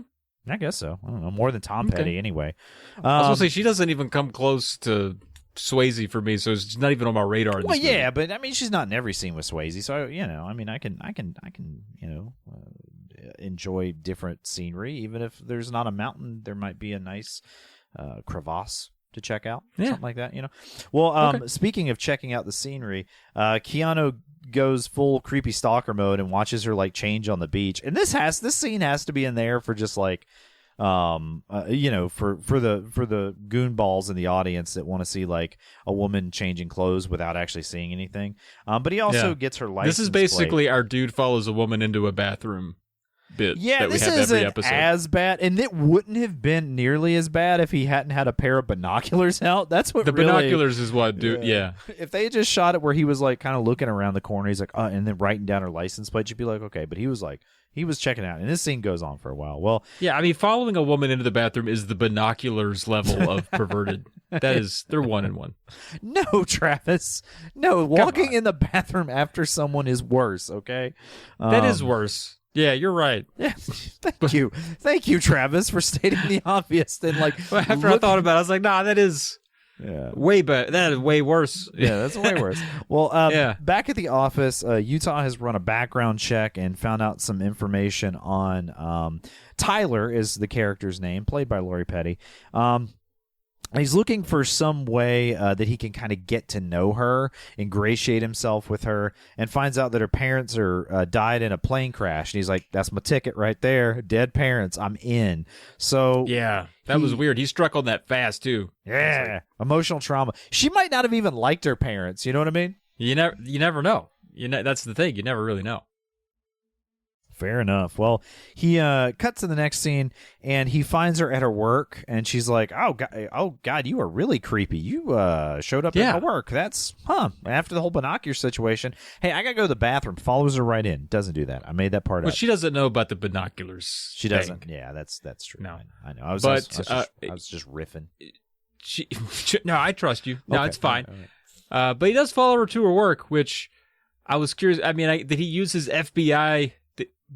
I guess so. I don't know. More than Tom Petty, anyway. I was going to say, she doesn't even come close to Swayze for me, so it's not even on my radar. Well, yeah, but I mean, she's not in every scene with Swayze, so I mean, I can enjoy different scenery, even if there's not a mountain. There might be a nice crevasse to check out, something like that. Well, speaking of checking out the scenery, Keanu goes full creepy stalker mode and watches her like change on the beach, and this scene has to be in there for just like for the goonballs in the audience that want to see like a woman changing clothes without actually seeing anything. But he also gets her license. This is basically our dude follows a woman into a bathroom bit. Yeah, that we this have isn't every episode. as bad, and it wouldn't have been nearly as bad if he hadn't had a pair of binoculars out. That's what the really, binoculars is what, dude. Yeah. If they just shot it where he was like kind of looking around the corner, he's like, and then writing down her license plate, you'd be like, okay. But he was checking out, and this scene goes on for a while. Well, yeah, I mean, following a woman into the bathroom is the binoculars level of perverted. They're 1 and 1. No, Travis. No, walking in the bathroom after someone is worse. Okay, that is worse. Yeah, you're right. Yeah, thank you, Travis, for stating the obvious. Then, like, after I thought about it, I was like, nah, that is way better. That is way worse. Yeah, that's way worse. Well, back at the office, Utah has run a background check and found out some information on Tyler is the character's name, played by Lori Petty. He's looking for some way that he can kind of get to know her, ingratiate himself with her, and finds out that her parents are died in a plane crash. And he's like, that's my ticket right there. Dead parents. I'm in. So yeah, that was weird. He struck on that fast, too. Yeah. Emotional trauma. She might not have even liked her parents. You know what I mean? You never know. That's the thing. You never really know. Fair enough. Well, he cuts to the next scene, and he finds her at her work, and she's like, "Oh God, you are really creepy. You showed up at my work. That's After the whole binocular situation, hey, I gotta go to the bathroom." Follows her right in. Doesn't do that. I made that part up. Well, she doesn't know about the binoculars. She doesn't. Yeah, that's true. No, I know. I was just riffing. No, I trust you. No, Okay, it's fine. all right. But he does follow her to her work, which I was curious. I mean, did he use his FBI?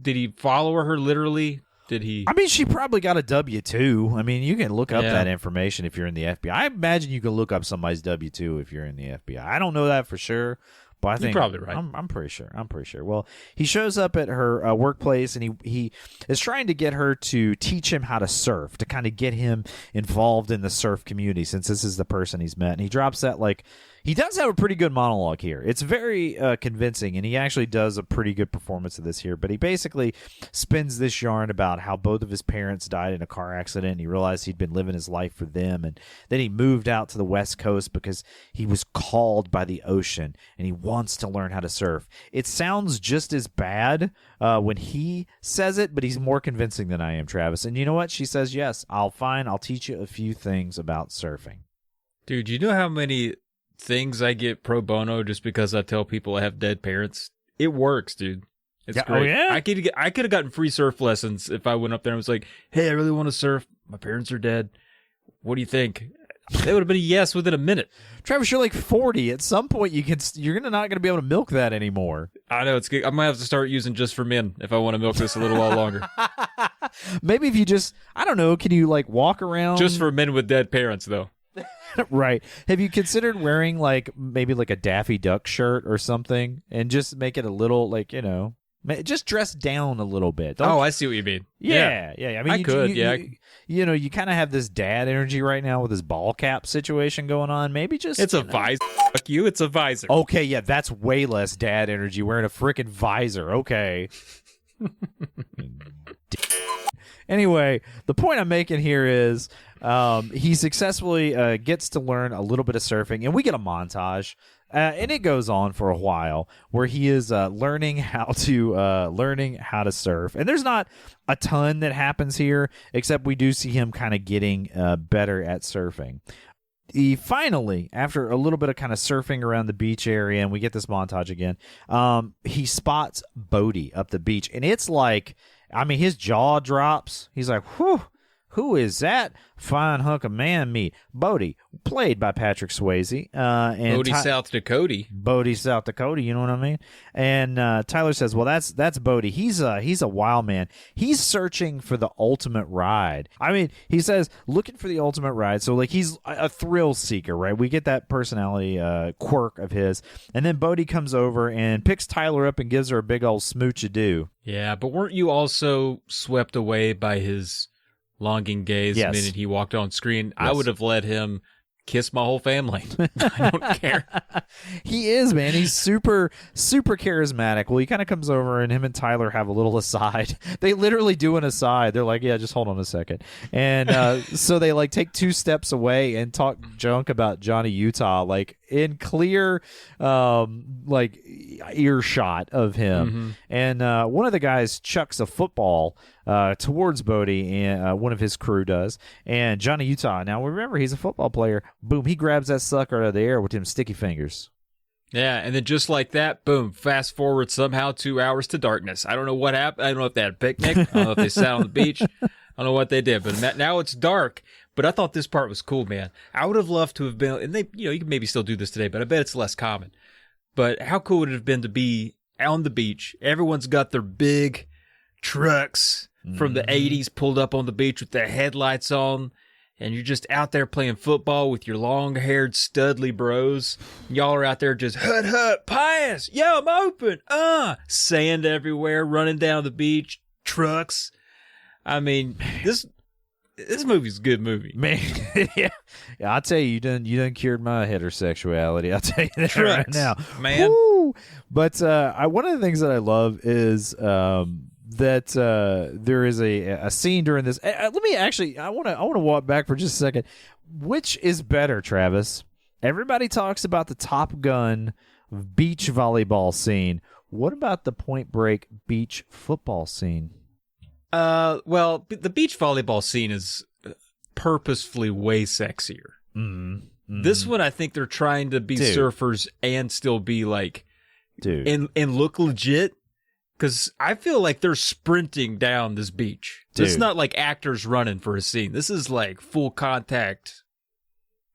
Did he follow her literally? Did he? I mean, she probably got a W-2. I mean, you can look up that information if you're in the FBI. I imagine you can look up somebody's W-2 if you're in the FBI. I don't know that for sure, but I think you're probably right. I'm pretty sure. Well, he shows up at her workplace, and he is trying to get her to teach him how to surf, to kind of get him involved in the surf community, since this is the person he's met. And he drops that he does have a pretty good monologue here. It's very convincing, and he actually does a pretty good performance of this here. But he basically spins this yarn about how both of his parents died in a car accident, and he realized he'd been living his life for them. And then he moved out to the West Coast because he was called by the ocean, and he wants to learn how to surf. It sounds just as bad when he says it, but he's more convincing than I am, Travis. And you know what? She says, yes, I'll teach you a few things about surfing. Dude, you know how many things I get pro bono just because I tell people I have dead parents? It works, dude. It's great. Oh, yeah? I could have gotten free surf lessons if I went up there and was like, "Hey, I really want to surf. My parents are dead. What do you think?" They would have been a yes within a minute. Travis, you're like 40. At some point, you're not going to be able to milk that anymore. I know, it's good. I might have to start using Just for Men if I want to milk this a little while longer. Maybe if you just, I don't know, can you walk around? Just for men with dead parents, though. Right. Have you considered wearing maybe a Daffy Duck shirt or something, and just make it a little just dress down a little bit? I see what you mean. Yeah. I mean, you kind of have this dad energy right now with this ball cap situation going on. Maybe just it's a visor. Fuck you. It's a visor. Okay, yeah, that's way less dad energy. Wearing a freaking visor. Okay. Anyway, the point I'm making here is he successfully gets to learn a little bit of surfing, and we get a montage, and it goes on for a while where he is learning how to surf. And there's not a ton that happens here, except we do see him kind of getting better at surfing. He finally, after a little bit of kind of surfing around the beach area, and we get this montage again, he spots Bodie up the beach, and it's his jaw drops. He's like, whew, who is that fine hunk of man meat? Bodie, played by Patrick Swayze. And Bodie, South Dakota. Bodie, South Dakota, you know what I mean? And Tyler says, well, that's Bodie. He's a wild man. He's searching for the ultimate ride. I mean, he says, looking for the ultimate ride. So, he's a thrill seeker, right? We get that personality quirk of his. And then Bodie comes over and picks Tyler up and gives her a big old smooch-a-doo. Yeah, but weren't you also swept away by his longing gaze the minute he walked on screen? Yes. I would have let him kiss my whole family. I don't care. He is, man. He's super, super charismatic. Well, he kind of comes over, and him and Tyler have a little aside. They literally do an aside. They're like, yeah, just hold on a second. And so they take 2 steps away and talk junk about Johnny Utah, in clear earshot of him. Mm-hmm. And one of the guys chucks a football towards Bodie, and one of his crew does. And Johnny Utah, now remember, he's a football player. Boom, he grabs that sucker out of the air with him sticky fingers. Yeah, and then just like that, boom, fast forward somehow 2 hours to darkness. I don't know what happened. I don't know if they had a picnic. I don't know if they sat on the beach. I don't know what they did, but now it's dark. But I thought this part was cool, man. I would have loved to have been, and you can maybe still do this today, but I bet it's less common. But how cool would it have been to be on the beach? Everyone's got their big trucks from the 80s pulled up on the beach with their headlights on, and you're just out there playing football with your long-haired studly bros. Y'all are out there just hut, pious, yo, I'm open, sand everywhere, running down the beach, trucks. I mean, this movie's a good movie. Man, yeah, I'll tell you done cured my heterosexuality. I'll tell you that right now. Man. Woo! But one of the things that I love is that there is a scene during this. Let me actually, I want to walk back for just a second. Which is better, Travis? Everybody talks about the Top Gun beach volleyball scene. What about the Point Break beach football scene? Well, the beach volleyball scene is purposefully way sexier. This one, I think they're trying to be surfers and still be like, and look legit. Because I feel like they're sprinting down this beach. It's not like actors running for a scene. This is like full contact.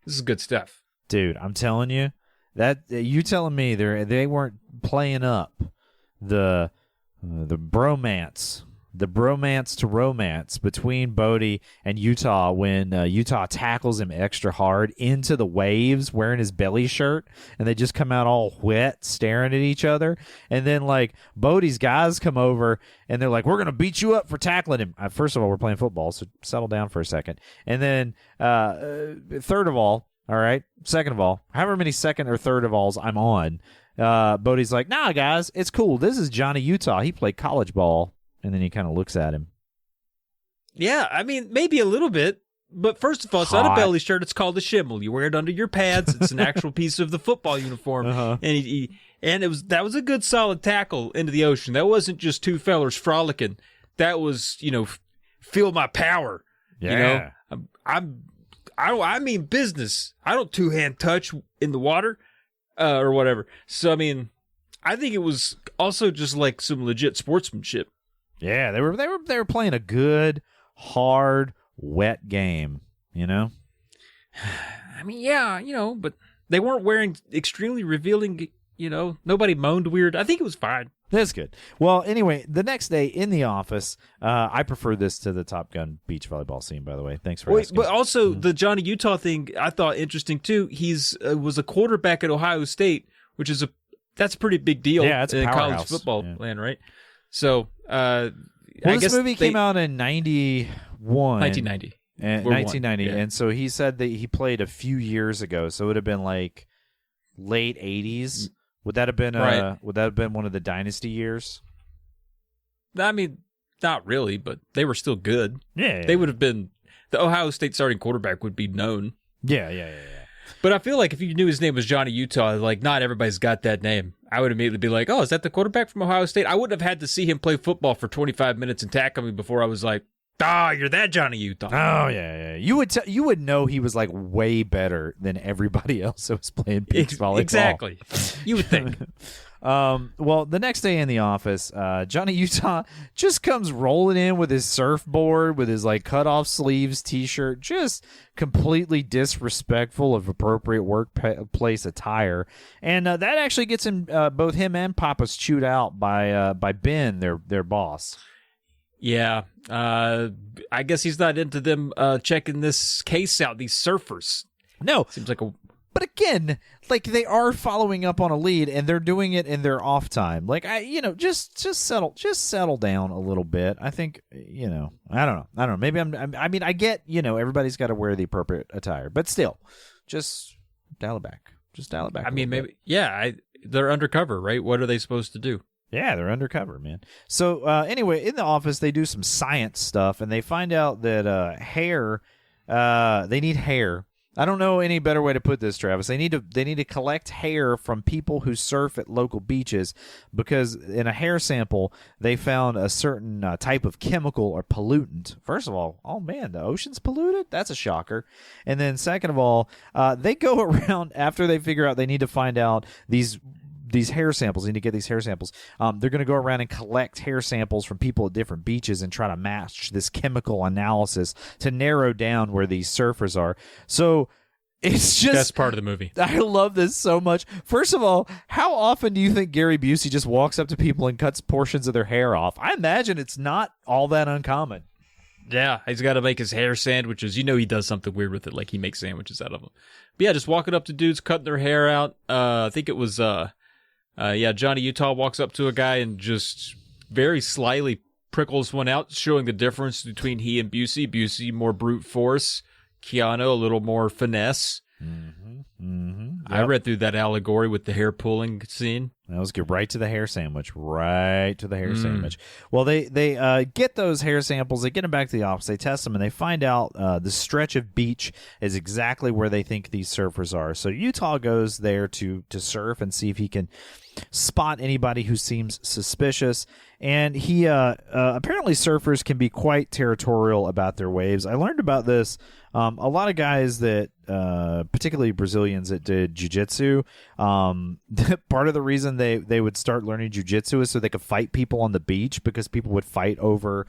This is good stuff. Dude, I'm telling you, that you telling me they weren't playing up the bromance. The bromance to romance between Bodie and Utah when Utah tackles him extra hard into the waves wearing his belly shirt, and they just come out all wet staring at each other. And then, like, Bodie's guys come over, and they're like, we're going to beat you up for tackling him. First of all, we're playing football, so settle down for a second. And then third of all, second of all, however many second or third of alls I'm on, Bodie's like, nah, guys, it's cool. This is Johnny Utah. He played college ball. And then he kind of looks at him. Yeah, I mean, maybe a little bit. But first of all, it's not a belly shirt. It's called a shimmel. You wear it under your pads. It's an actual piece of the football uniform. And that was a good solid tackle into the ocean. That wasn't just two fellers frolicking. That was, feel my power. Yeah. I mean business. I don't two-hand touch in the water or whatever. So, I mean, I think it was also just like some legit sportsmanship. Yeah, they were playing a good, hard, wet game, I mean, yeah, but they weren't wearing extremely revealing, nobody moaned weird. I think it was fine. That's good. Well, anyway, the next day in the office, I prefer this to the Top Gun beach volleyball scene, by the way. Thanks for asking. But also, the Johnny Utah thing I thought interesting, too. He's was a quarterback at Ohio State, which is that's a pretty big deal it's in college football land, right? So, I guess this movie came out in 1990. 1990, yeah. And so he said that he played a few years ago, so it would have been like late 80s. Would that have been one of the dynasty years? I mean, not really, but they were still good. Yeah. They would have been the Ohio State starting quarterback would be known. Yeah. But I feel like if you knew his name was Johnny Utah, like not everybody's got that name. I would immediately be like, oh, is that the quarterback from Ohio State? I wouldn't have had to see him play football for 25 minutes and tackle me before I was like, you're that Johnny Utah. Oh, yeah. You would know he was like way better than everybody else that was playing beach volleyball. Exactly. You would think. Well, the next day in the office, Johnny Utah just comes rolling in with his surfboard, with his like cut off sleeves T-shirt, just completely disrespectful of appropriate workplace attire, and that actually gets him, both him and Papa's chewed out by Ben, their boss. Yeah, I guess he's not into them checking this case out. These surfers. No, seems like a. But again, like they are following up on a lead, and they're doing it in their off time. Like just settle down a little bit. I think I don't know. Maybe I mean, I get everybody's got to wear the appropriate attire, but still, just dial it back. I mean, maybe they're undercover, right? What are they supposed to do? Yeah, they're undercover, man. So anyway, in the office, they do some science stuff, and they find out that hair. They need hair. I don't know any better way to put this, Travis. They need to collect hair from people who surf at local beaches, because in a hair sample they found a certain type of chemical or pollutant. First of all, oh man, the ocean's polluted? That's a shocker. And then second of all, they go around after they figure out they need to find out these hair samples. They need to get these hair samples. They're going to go around and collect hair samples from people at different beaches and try to match this chemical analysis to narrow down where these surfers are. So it's just best part of the movie. I love this so much. First of all, how often do you think Gary Busey just walks up to people and cuts portions of their hair off? I imagine it's not all that uncommon. Yeah, he's got to make his hair sandwiches. He does something weird with it, like he makes sandwiches out of them. But yeah, just walking up to dudes, cutting their hair out. I think it was Johnny Utah walks up to a guy and just very slyly prickles one out, showing the difference between he and Busey. Busey more brute force, Keanu a little more finesse. Mm-hmm. Mm-hmm. I read through that allegory with the hair pulling scene. Let's get right to the hair sandwich. Right to the hair sandwich. Well, they get those hair samples. They get them back to the office. They test them, and they find out the stretch of beach is exactly where they think these surfers are. So Utah goes there to surf and see if he can spot anybody who seems suspicious. And he apparently surfers can be quite territorial about their waves. I learned about this. A lot of guys that, particularly Brazilians that did jiu-jitsu, part of the reason they would start learning jiu-jitsu is so they could fight people on the beach, because people would fight over,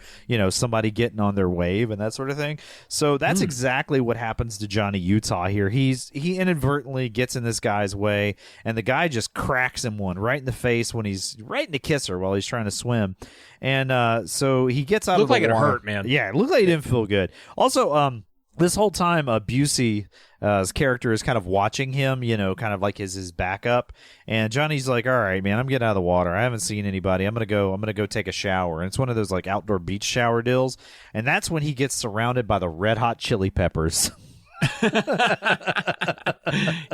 somebody getting on their wave and that sort of thing. So that's exactly what happens to Johnny Utah here. He inadvertently gets in this guy's way, and the guy just cracks him one right in the face when he's right in the kisser while he's trying to swim. And so he gets out of the water. Looked like it hurt, man. Yeah, it looked like he didn't feel good. Also, this whole time, Busey's character is kind of watching him, kind of like his backup. And Johnny's like, "All right, man, I'm getting out of the water. I haven't seen anybody. I'm gonna go take a shower." And it's one of those like outdoor beach shower deals. And that's when he gets surrounded by the Red Hot Chili Peppers.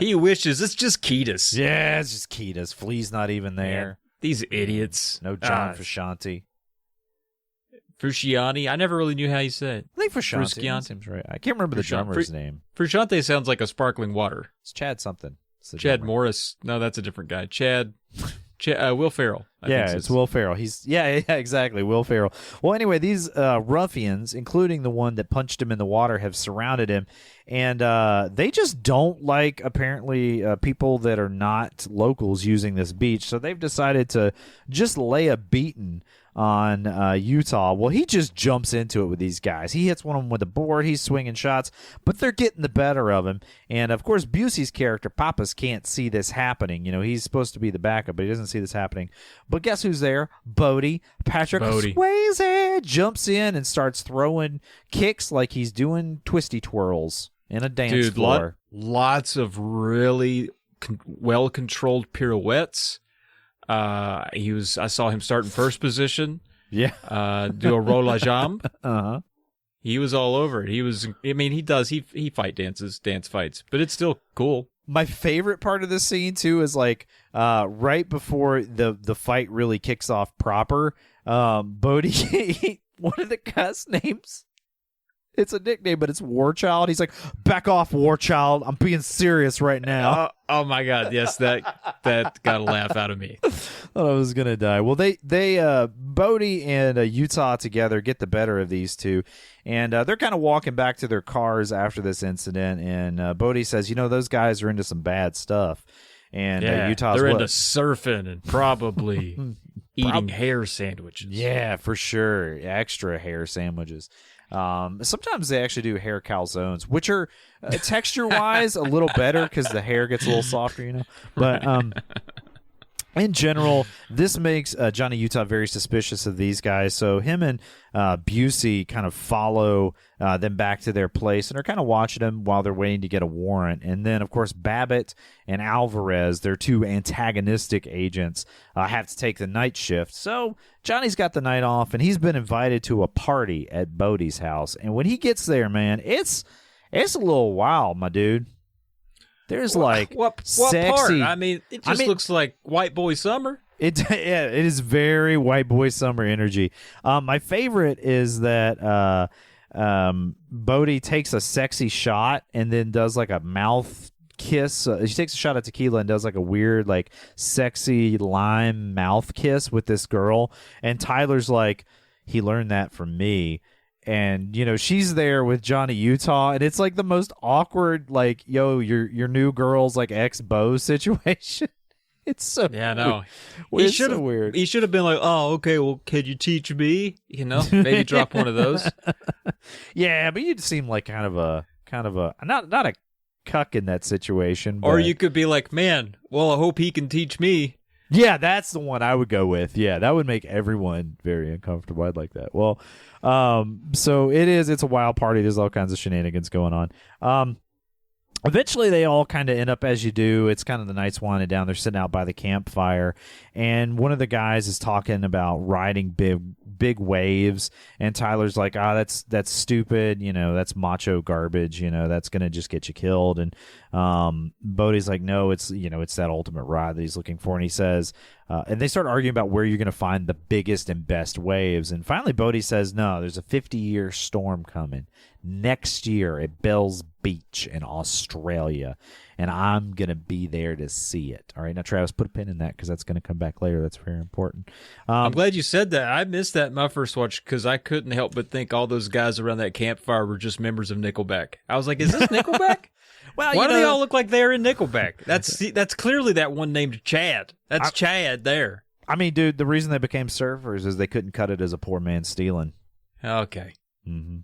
He wishes it's just Ketis. Yeah, it's just Ketis. Flea's not even there. Man, these idiots. No John Frusciante. Frusciante? I never really knew how you said it. I think Frusciante seems right. I can't remember the drummer's name. Frusciante sounds like a sparkling water. It's Chad something. Chad drummer. Morris. No, that's a different guy. Will Ferrell. It's Will Ferrell. He's exactly, Will Ferrell. Well, anyway, these ruffians, including the one that punched him in the water, have surrounded him, and they just don't like, apparently, people that are not locals using this beach. So they've decided to just lay a beating on Utah. Well, he just jumps into it with these guys. He hits one of them with a board. He's swinging shots, but they're getting the better of him. And, of course, Busey's character, Pappas, can't see this happening. He's supposed to be the backup, but he doesn't see this happening. But guess who's there? Bodie. Patrick Swayze jumps in and starts throwing kicks like he's doing twisty twirls in a dance floor. Lots of really well-controlled pirouettes. I saw him start in first position. Yeah. Do a roll la jambe. Uh-huh. He was all over it. He dance fights, but it's still cool. My favorite part of this scene too is like right before the fight really kicks off proper. Bodie, one of the cuss names. It's a nickname, but it's War Child. He's like, "Back off, War Child. I'm being serious right now." Oh my God. Yes, that got a laugh out of me. Thought I was gonna die. Well, they Bodie and Utah together get the better of these two, and they're kind of walking back to their cars after this incident. And Bodie says, "Those guys are into some bad stuff." And they're into surfing and probably eating hair sandwiches. Yeah, for sure, extra hair sandwiches. Sometimes they actually do hair calzones, which are texture-wise a little better because the hair gets a little softer, But in general, this makes Johnny Utah very suspicious of these guys. So him and Busey kind of follow them back to their place and are kind of watching them while they're waiting to get a warrant. And then, of course, Babbitt and Alvarez, their two antagonistic agents, have to take the night shift. So Johnny's got the night off, and he's been invited to a party at Bodie's house. And when he gets there, man, it's a little wild, my dude. There's what sexy part? I mean, it just looks like white boy summer. It is very white boy summer energy. My favorite is that Bodie takes a sexy shot and then does like a mouth kiss. She takes a shot at tequila and does like a weird, like sexy lime mouth kiss with this girl. And Tyler's like, he learned that from me. And she's there with Johnny Utah, and it's like the most awkward, like, yo, your new girl's like ex-beau situation. It's so no. It's so weird. He should have been like, "Oh, okay, well, could you teach me?" Maybe drop one of those. Yeah, but you'd seem like kind of a not a cuck in that situation. But... Or you could be like, "Man, well, I hope he can teach me." Yeah, that's the one I would go with. Yeah, that would make everyone very uncomfortable. I'd like that. Well, so it's a wild party. There's all kinds of shenanigans going on. Eventually, they all kind of end up as you do. It's kind of the night's winding down. They're sitting out by the campfire, and one of the guys is talking about riding big big waves, and Tyler's like, that's stupid, that's macho garbage, that's gonna just get you killed. And Bodhi's like, no, it's it's that ultimate ride that he's looking for. And he says, and they start arguing about where you're gonna find the biggest and best waves. And finally Bodhi says, no, there's a 50-year storm coming next year at Bell's Beach in Australia, and I'm going to be there to see it. All right, now, Travis, put a pin in that because that's going to come back later. That's very important. I'm glad you said that. I missed that in my first watch because I couldn't help but think all those guys around that campfire were just members of Nickelback. I was like, is this Nickelback? Well, why do they all look like they're in Nickelback? That's clearly that one named Chad. That's Chad there. I mean, dude, the reason they became surfers is they couldn't cut it as a poor man stealing. Okay. Mm-hmm.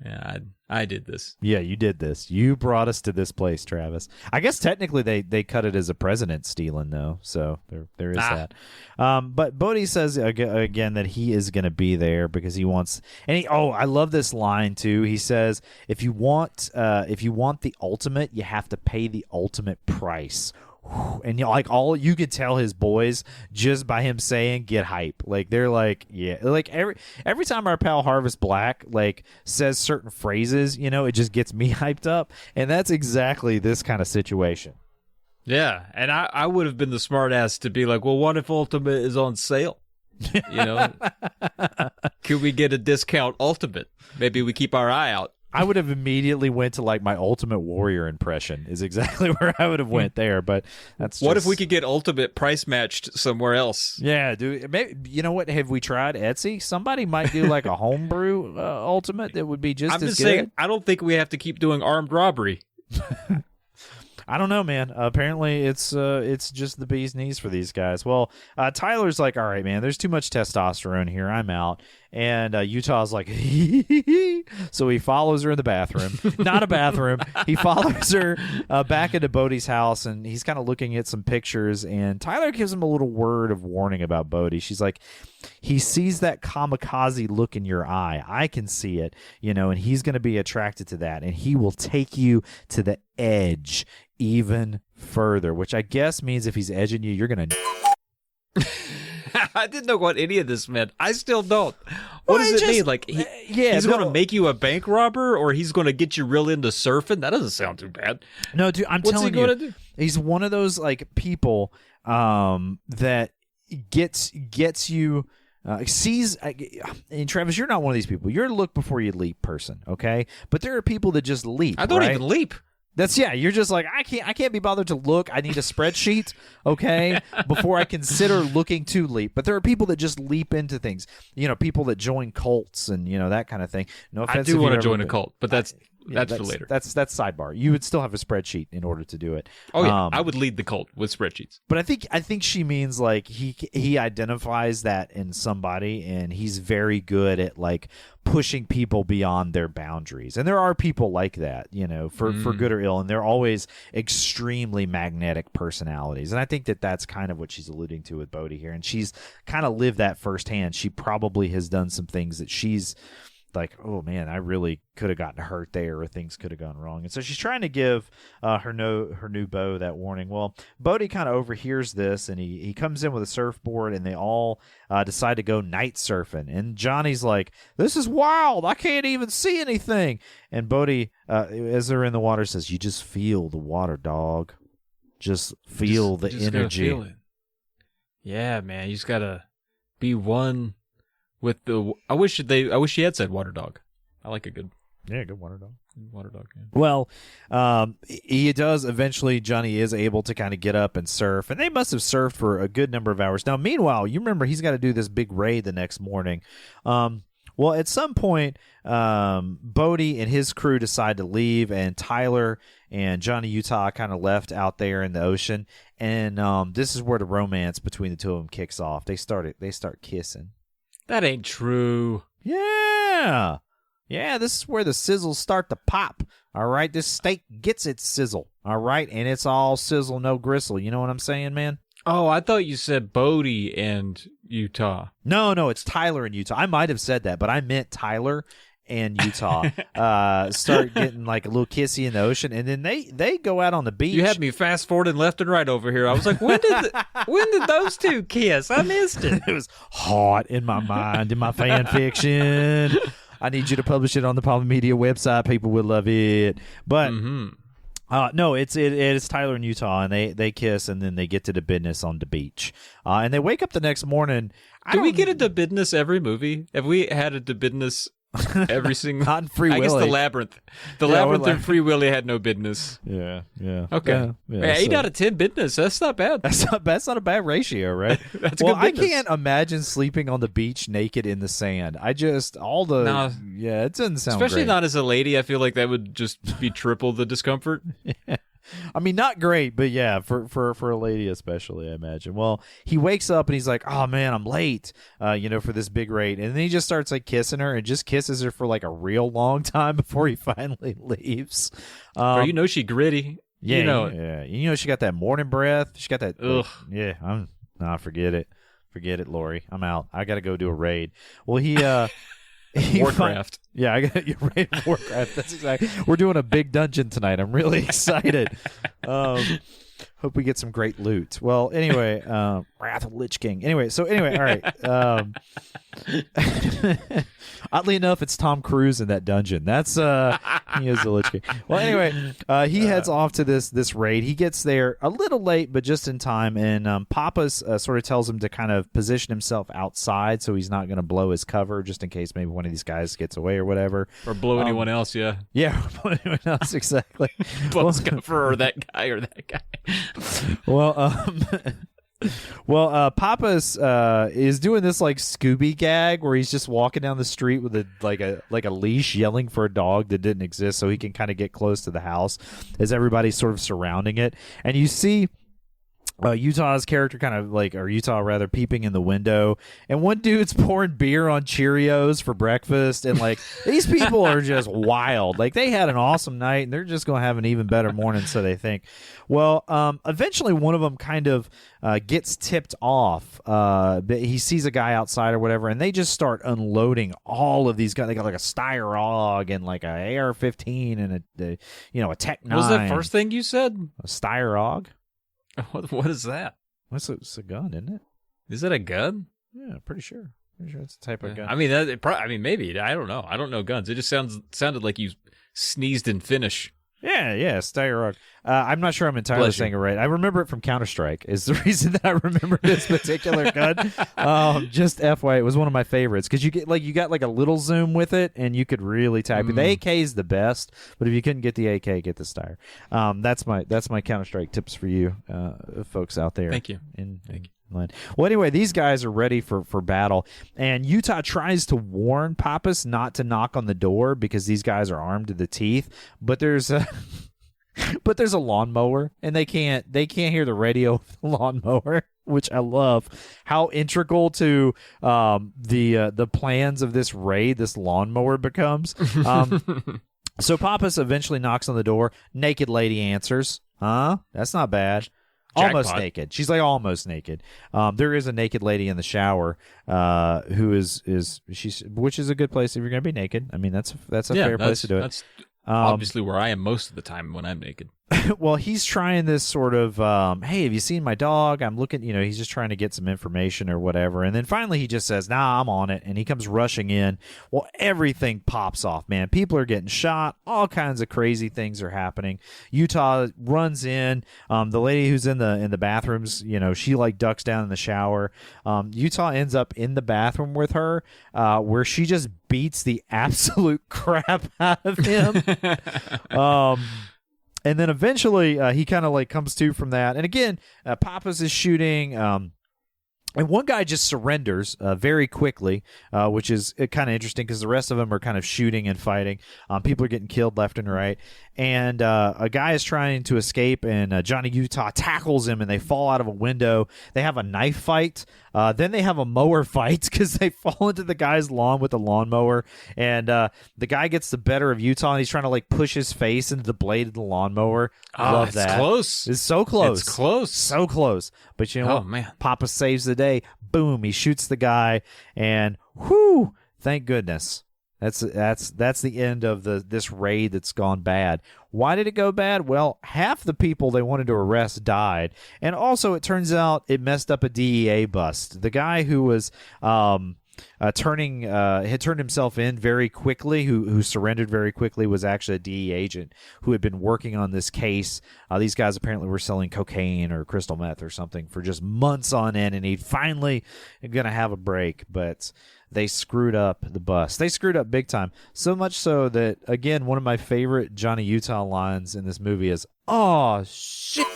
Yeah, I did this. Yeah, you did this. You brought us to this place, Travis. I guess technically they cut it as a president stealing, though. So there is that. But Bodhi says again that he is going to be there because he wants. And I love this line too. He says, if you want the ultimate, you have to pay the ultimate price. And you could tell his boys just by him saying get hype. Like they're like, yeah, like every time our pal Harvest Black says certain phrases, it just gets me hyped up. And that's exactly this kind of situation. Yeah, and I would have been the smart ass to be like, well, what if Ultimate is on sale? Could we get a discount Ultimate? Maybe we keep our eye out. I would have immediately went to my Ultimate Warrior impression is exactly where I would have went there, but that's what if we could get Ultimate price matched somewhere else? Yeah, dude. Maybe, you know what? Have we tried Etsy? Somebody might do like a homebrew Ultimate that would be just I'm as just good. saying, I don't think we have to keep doing armed robbery. I don't know, man. Apparently, it's just the bee's knees for these guys. Well, Tyler's like, all right, man, there's too much testosterone here. I'm out. And Utah's like, so he follows her in the bathroom. Not a bathroom. He follows her back into Bodhi's house, and he's kind of looking at some pictures. And Tyler gives him a little word of warning about Bodhi. She's like, he sees that kamikaze look in your eye. I can see it, and he's going to be attracted to that. And he will take you to the edge even further, which I guess means if he's edging you, you're going to... I didn't know what any of this meant. I still don't. What does it mean? Like, he's going to make you a bank robber, or he's going to get you real into surfing? That doesn't sound too bad. No, dude, I'm telling you. What's he going to do? He's one of those, people that gets you... sees, and Travis, you're not one of these people. You're a look before you leap person, okay? But there are people that just leap. I don't even leap. You're just like, I can't be bothered to look. I need a spreadsheet, okay, before I consider looking to leap. But there are people that just leap into things. People that join cults and that kind of thing. No offense. I do want to join a cult, but that's for later. That's sidebar. You would still have a spreadsheet in order to do it. Oh yeah, I would lead the cult with spreadsheets. But I think she means he identifies that in somebody, and he's very good at pushing people beyond their boundaries. And there are people like that, for good or ill, and they're always extremely magnetic personalities. And I think that's kind of what she's alluding to with Bodhi here. And she's kind of lived that firsthand. She probably has done some things that she's like, oh man, I really could have gotten hurt there, or things could have gone wrong. And so she's trying to give her new beau that warning. Well, Bodhi kind of overhears this, and he comes in with a surfboard, and they all decide to go night surfing. And Johnny's like, this is wild. I can't even see anything. And Bodhi, as they're in the water, says, you just feel the water, dog. Just feel the energy. Feel it. Yeah, man, you just gotta be one with the. I wish she had said water dog. I like a good water dog. Water dog. Yeah. Well, he does eventually. Johnny is able to kind of get up and surf, and they must have surfed for a good number of hours. Now, meanwhile, you remember he's got to do this big raid the next morning. Well, at some point, Bodhi and his crew decide to leave, and Tyler and Johnny Utah kind of left out there in the ocean. And this is where the romance between the two of them kicks off. They start kissing. That ain't true. Yeah. Yeah, this is where the sizzles start to pop. All right, this steak gets its sizzle. All right, and it's all sizzle, no gristle. You know what I'm saying, man? Oh, I thought you said Bodhi and Utah. No, it's Tyler and Utah. I might have said that, but I meant Tyler and Utah start getting like a little kissy in the ocean, and then they go out on the beach. You had me fast forwarding left and right over here. I was like, when did those two kiss? I missed it. It was hot in my mind, in my fan fiction. I need you to publish it on the Poly Media website. People would love it. But no, it's Tyler and Utah, and they kiss, and then they get to the business on the beach. And they wake up the next morning. Do we get into business every movie? Have we had a business every single? Not in Free Willy. I guess the Labyrinth. The Labyrinth and Free Willy had no business. Yeah. Okay. Yeah, 8 out of 10 business. That's not bad. That's not a bad ratio, right? That's well, good business. I can't imagine sleeping on the beach naked in the sand. I just it doesn't sound especially great. not as a lady. I feel like that would just be triple the discomfort. Yeah. I mean, not great, but yeah, for a lady especially, I imagine. Well, he wakes up and he's like, "Oh man, I'm late," for this big raid, and then he just starts like kissing her and just kisses her for like a real long time before he finally leaves. She gritty. Yeah. She got that morning breath. She got that. Ugh. Forget it, Lori. I'm out. I got to go do a raid. Well, Warcraft. I got you raid Warcraft. That's exactly. We're doing a big dungeon tonight. I'm really excited. Hope we get some great loot. Well, anyway, Wrath of Lich King. All right. Oddly enough, it's Tom Cruise in that dungeon. That's he is the Lich King. Well, anyway, he heads off to this raid. He gets there a little late, but just in time. And Papa's sort of tells him to kind of position himself outside so he's not going to blow his cover, just in case maybe one of these guys gets away or whatever, or blow anyone else. Yeah, blow anyone else exactly. Blow his cover or that guy or that guy. Papa's is doing this like Scooby gag where he's just walking down the street with a leash, yelling for a dog that didn't exist, so he can kind of get close to the house as everybody's sort of surrounding it, and you see Utah's character peeping in the window, and one dude's pouring beer on Cheerios for breakfast, and like these people are just wild. Like they had an awesome night and they're just going to have an even better morning, so they think. Well, eventually one of them kind of gets tipped off. He sees a guy outside or whatever, and they just start unloading all of these guys. They got like a Styrog and like a AR-15 and a Tech 9. What was that first thing you said? A Styrog. What is that? It's a gun, isn't it? Is it a gun? Yeah, pretty sure. It's a type of gun. I mean, maybe. I don't know. I don't know guns. It just sounded like you sneezed in Finnish. Yeah, Styrog. I'm not sure I'm entirely saying it right. I remember it from Counter-Strike is the reason that I remember this particular gun. Just FYI, it was one of my favorites because you got like a little zoom with it and you could really type it. The AK is the best, but if you couldn't get the AK, get the Styr. That's my Counter-Strike tips for you, folks out there. Thank you. Thank you. Well, anyway, these guys are ready for battle, and Utah tries to warn Pappas not to knock on the door because these guys are armed to the teeth. But there's a lawnmower, and they can't hear the radio of the lawnmower, which I love. How integral to the plans of this raid this lawnmower becomes. So Pappas eventually knocks on the door. Naked lady answers. That's not bad. Almost Jackpot. naked. She's like almost naked. There is a naked lady in the shower who which is a good place if you're going to be naked. I mean, that's a fair place to do it. That's obviously where I am most of the time when I'm naked. Well, he's trying this sort of, hey, have you seen my dog? I'm looking, he's just trying to get some information or whatever. And then finally he just says, nah, I'm on it. And he comes rushing in. Well, everything pops off, man. People are getting shot. All kinds of crazy things are happening. Utah runs in. The lady who's in the bathrooms, she like ducks down in the shower. Utah ends up in the bathroom with her, where she just beats the absolute crap out of him. And then eventually he kind of like comes to from that. And again, Pappas is shooting. And one guy just surrenders very quickly, which is kind of interesting because the rest of them are kind of shooting and fighting. People are getting killed left and right. And a guy is trying to escape, and Johnny Utah tackles him, and they fall out of a window. They have a knife fight. Then they have a mower fight because they fall into the guy's lawn with the lawnmower. And the guy gets the better of Utah, and he's trying to like push his face into the blade of the lawnmower. Love that. It's close. It's so close. It's close. So close. But you know what? Man. Papa saves the day. Boom. He shoots the guy, and whoo, thank goodness. That's the end of this raid that's gone bad. Why did it go bad? Well, half the people they wanted to arrest died, and also it turns out it messed up a DEA bust. The guy who was had turned himself in very quickly, who surrendered very quickly, was actually a DEA agent who had been working on this case. These guys apparently were selling cocaine or crystal meth or something for just months on end, and he finally going to have a break, but they screwed up the bus. They screwed up big time. So much so that, again, one of my favorite Johnny Utah lines in this movie is, "Oh, shit."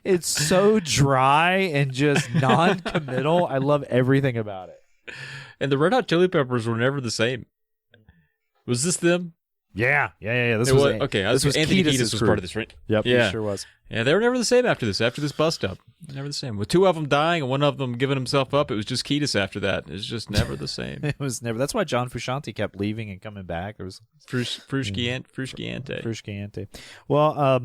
it's so dry and just non-committal. I love everything about it. And the Red Hot Chili Peppers were never the same. Was this them? Yeah. This was okay. This was Anthony Kiedis was part of this, right? Yep, yeah, he sure was. Yeah, they were never the same after this. After this bust up, never the same. With two of them dying and one of them giving himself up, it was just Kiedis after that. It was just never the same. It was never. That's why John Frusciante kept leaving and coming back. There was Frusciante. Well,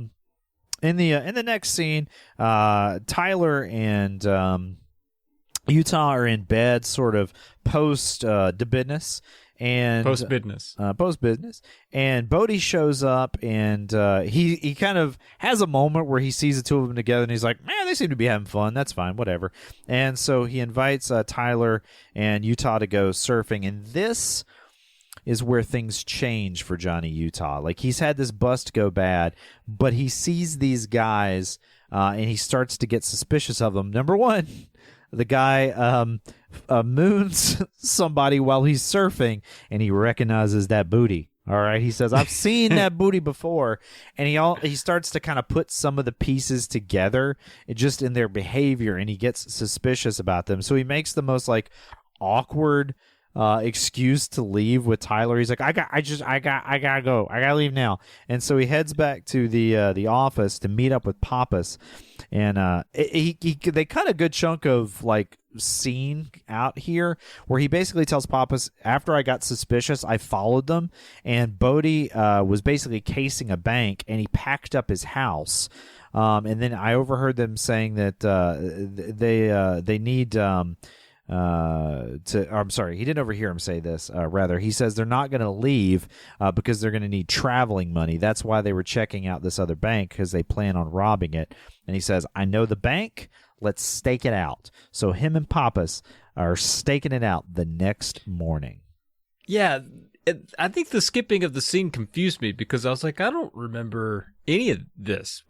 in the next scene, Tyler and Utah are in bed, sort of post business. And post business, and Bodie shows up, and he kind of has a moment where he sees the two of them together, and he's like, "Man, they seem to be having fun. That's fine, whatever." And so he invites Tyler and Utah to go surfing, and this is where things change for Johnny Utah. Like, he's had this bust go bad, but he sees these guys, and he starts to get suspicious of them. Number one, the guy moons somebody while he's surfing, and he recognizes that booty. All right, he says, "I've seen that booty before," and he starts to kind of put some of the pieces together, just in their behavior, and he gets suspicious about them. So he makes the most like awkward excuse to leave with Tyler. He's like, I gotta go. I gotta leave now. And so he heads back to the office to meet up with Pappas. And they cut a good chunk of like scene out here where he basically tells Pappas, after I got suspicious, I followed them, and Bodie was basically casing a bank, and he packed up his house. And then I overheard them saying that they need I'm sorry, he didn't overhear him say this. Rather, he says they're not going to leave because they're going to need traveling money. That's why they were checking out this other bank, because they plan on robbing it. And he says, "I know the bank. Let's stake it out." So him and Pappas are staking it out the next morning. Yeah, I think the skipping of the scene confused me, because I was like, I don't remember any of this.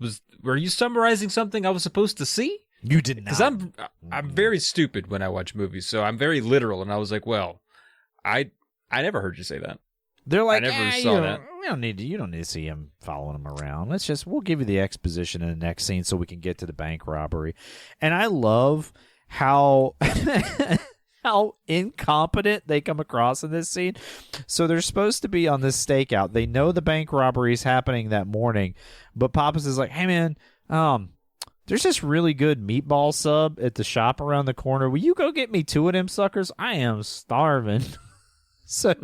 Were you summarizing something I was supposed to see? You did not. Because I'm very stupid when I watch movies, so I'm very literal, and I was like, well, I never heard you say that. They're like, I never saw that. You don't need to see him following him around. We'll give you the exposition in the next scene so we can get to the bank robbery. And I love how how incompetent they come across in this scene. So they're supposed to be on this stakeout. They know the bank robbery is happening that morning, but Pappas is like, "Hey man, there's this really good meatball sub at the shop around the corner. Will you go get me 2 of them suckers? I am starving." So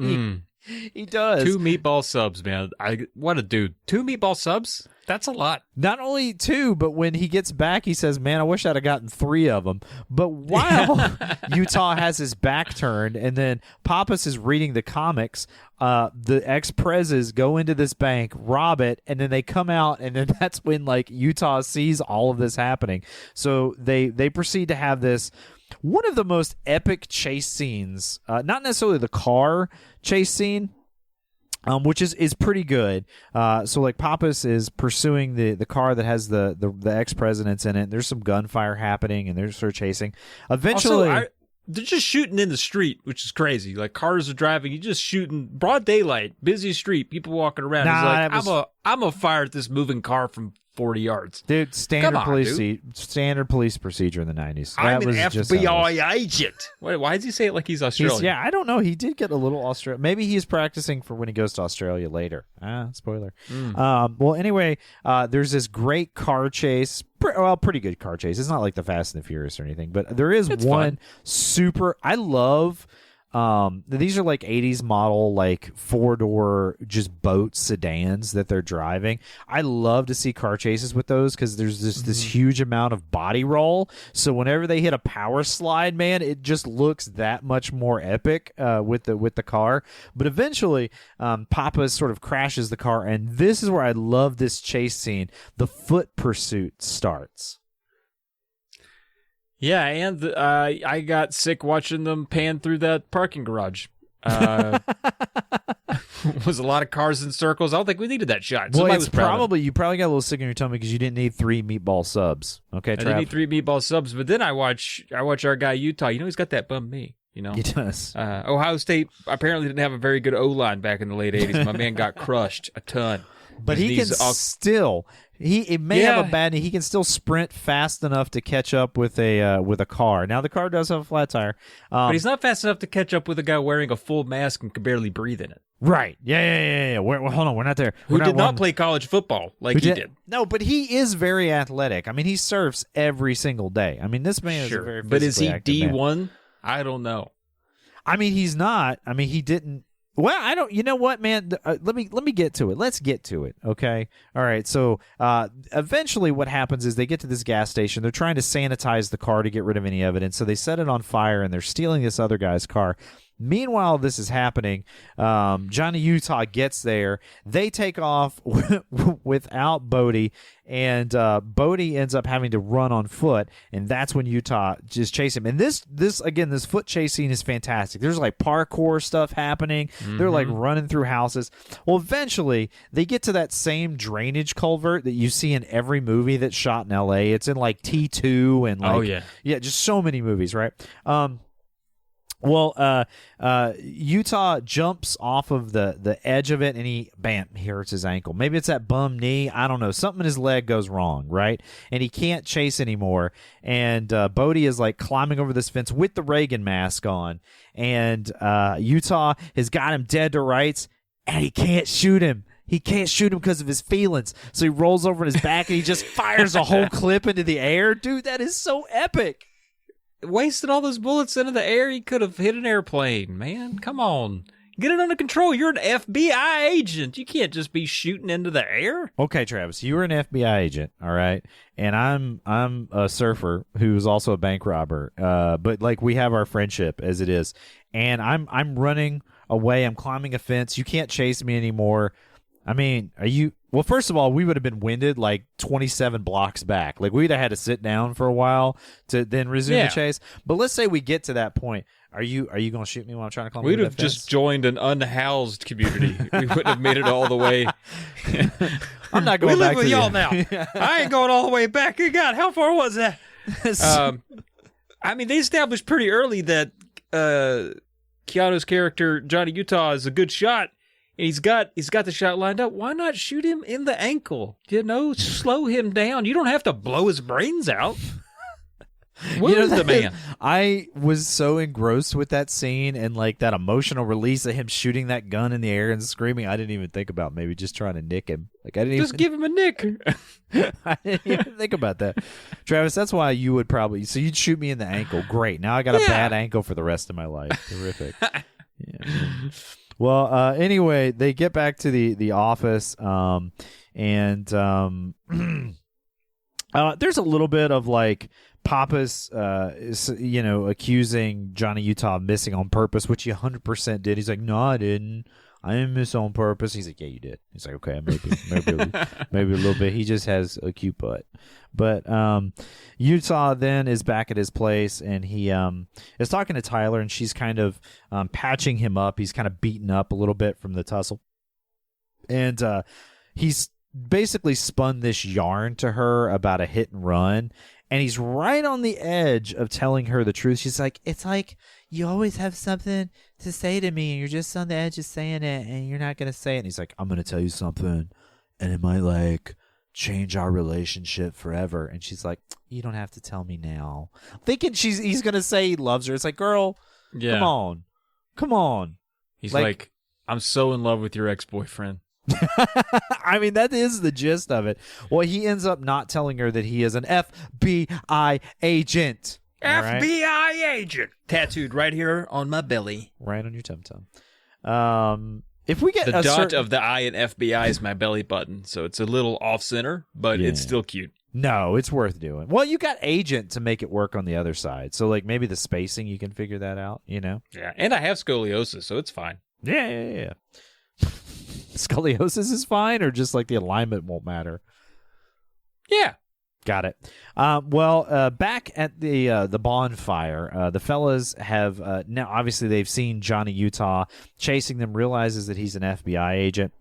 he does. 2 meatball subs, man. What a dude. 2 meatball subs? That's a lot. Not only 2, but when he gets back, he says, "Man, I wish I'd have gotten 3 of them." But while Utah has his back turned, and then Pappas is reading the comics, the ex-prezes go into this bank, rob it, and then they come out, and then that's when like Utah sees all of this happening. So they proceed to have this one of the most epic chase scenes, not necessarily the car chase scene, which is pretty good. So like Pappas is pursuing the car that has the ex-presidents in it. There's some gunfire happening, and they're sort of chasing. Eventually, also, they're just shooting in the street, which is crazy. Like, cars are driving, you just shooting broad daylight, busy street, people walking around. He's like, I'm gonna fire at this moving car from 40 yards. Dude, standard police procedure in the 90s. I'm an FBI agent. Why does he say it like he's Australian? I don't know. He did get a little Australian. Maybe he's practicing for when he goes to Australia later. Spoiler. Well, anyway, there's this great car chase. Pretty good car chase. It's not like the Fast and the Furious or anything, but there is one fun. I love These are like 80s model, like 4-door just boat sedans that they're driving. I love to see car chases with those because there's this huge amount of body roll. So whenever they hit a power slide, man, it just looks that much more epic with the car. But eventually, Papa sort of crashes the car, and this is where I love this chase scene. The foot pursuit starts. Yeah, and I got sick watching them pan through that parking garage. Was a lot of cars in circles. I don't think we needed that shot. Well, it's probably you probably got a little sick in your tummy because you didn't need 3 meatball subs. Okay, Trav? I didn't need 3 meatball subs, but then I watch our guy Utah. You know, he's got that bum knee. You know, he does. Ohio State apparently didn't have a very good O-line back in the late 80s. My man got crushed a ton. But he can still. It may have a bad knee. He can still sprint fast enough to catch up with a car. Now the car does have a flat tire, but he's not fast enough to catch up with a guy wearing a full mask and can barely breathe in it. Right? Yeah. Hold on, we're not there. Who did not play college football like he did? No, but he is very athletic. I mean, he surfs every single day. I mean, this man is a very physically but is he active D1? man. I don't know. I mean, he's not. I mean, he didn't. Well, I don't. You know what, man? Let me get to it. Let's get to it. Okay. All right. So eventually, what happens is they get to this gas station. They're trying to sanitize the car to get rid of any evidence. So they set it on fire, and they're stealing this other guy's car. Meanwhile, this is happening. Johnny Utah gets there. They take off without Bodie, and Bodie ends up having to run on foot, and that's when Utah just chase him. And this foot chase scene is fantastic. There's like parkour stuff happening. Mm-hmm. They're like running through houses. Well, eventually they get to that same drainage culvert that you see in every movie that's shot in L.A. It's in like T2 and like just so many movies, right? Well, Utah jumps off of the edge of it, and he hurts his ankle. Maybe it's that bum knee. I don't know. Something in his leg goes wrong, right? And he can't chase anymore. And Bodie is like climbing over this fence with the Reagan mask on. And Utah has got him dead to rights, and he can't shoot him. He can't shoot him because of his feelings. So he rolls over in his back, and he just fires a whole clip into the air. Dude, that is so epic. Wasted all those bullets into the air. He could have hit an airplane, man. Come on. Get it under control. You're an FBI agent. You can't just be shooting into the air. Okay, Travis, you were an FBI agent, all right? And I'm a surfer who's also a bank robber. But like we have our friendship as it is. And I'm running away. I'm climbing a fence. You can't chase me anymore. I mean, well, first of all, we would have been winded like 27 blocks back. Like we'd have had to sit down for a while to then resume the chase. But let's say we get to that point. Are you going to shoot me while I'm trying to climb? We'd have just joined an unhoused community. We wouldn't have made it all the way. I'm not going back to y'all now. I ain't going all the way back. Good God, how far was that? I mean, they established pretty early that Keanu's character, Johnny Utah, is a good shot. And he's got the shot lined up. Why not shoot him in the ankle? You know, slow him down. You don't have to blow his brains out. Wound the man. I was so engrossed with that scene and like that emotional release of him shooting that gun in the air and screaming. I didn't even think about maybe just trying to nick him. Like I didn't just give him a nick. I didn't even think about that, Travis. That's why you would probably. So you'd shoot me in the ankle. Great. Now I got a bad ankle for the rest of my life. Terrific. Yeah. Well, anyway, they get back to the office, and there's a little bit of like Papa's, accusing Johnny Utah of missing on purpose, which he 100% did. He's like, no, I didn't. I didn't miss on purpose. He's like, yeah, you did. He's like, okay, maybe a little bit. He just has a cute butt. But Utah then is back at his place, and he is talking to Tyler, and she's kind of patching him up. He's kind of beaten up a little bit from the tussle. And he's basically spun this yarn to her about a hit and run, and he's right on the edge of telling her the truth. She's like, it's like you always have something to say to me, and you're just on the edge of saying it, and you're not going to say it. And he's like, I'm going to tell you something, and it might like change our relationship forever. And she's like, you don't have to tell me now. Thinking he's going to say he loves her. It's like, girl, come on. He's like, I'm so in love with your ex-boyfriend. I mean, that is the gist of it. Well, he ends up not telling her that he is an FBI agent. right. FBI agent tattooed right here on my belly. Right on your tum-tum. If we get The a dot of the I in FBI is my belly button, so it's a little off-center, but it's still cute. No, it's worth doing. Well, you got agent to make it work on the other side. So, like, maybe the spacing, you can figure that out, you know? Yeah, and I have scoliosis, so it's fine. Yeah. Scoliosis is fine, or just, like, the alignment won't matter? Yeah. Got it. Back at the bonfire, the fellas have now obviously they've seen Johnny Utah chasing them, realizes that he's an FBI agent,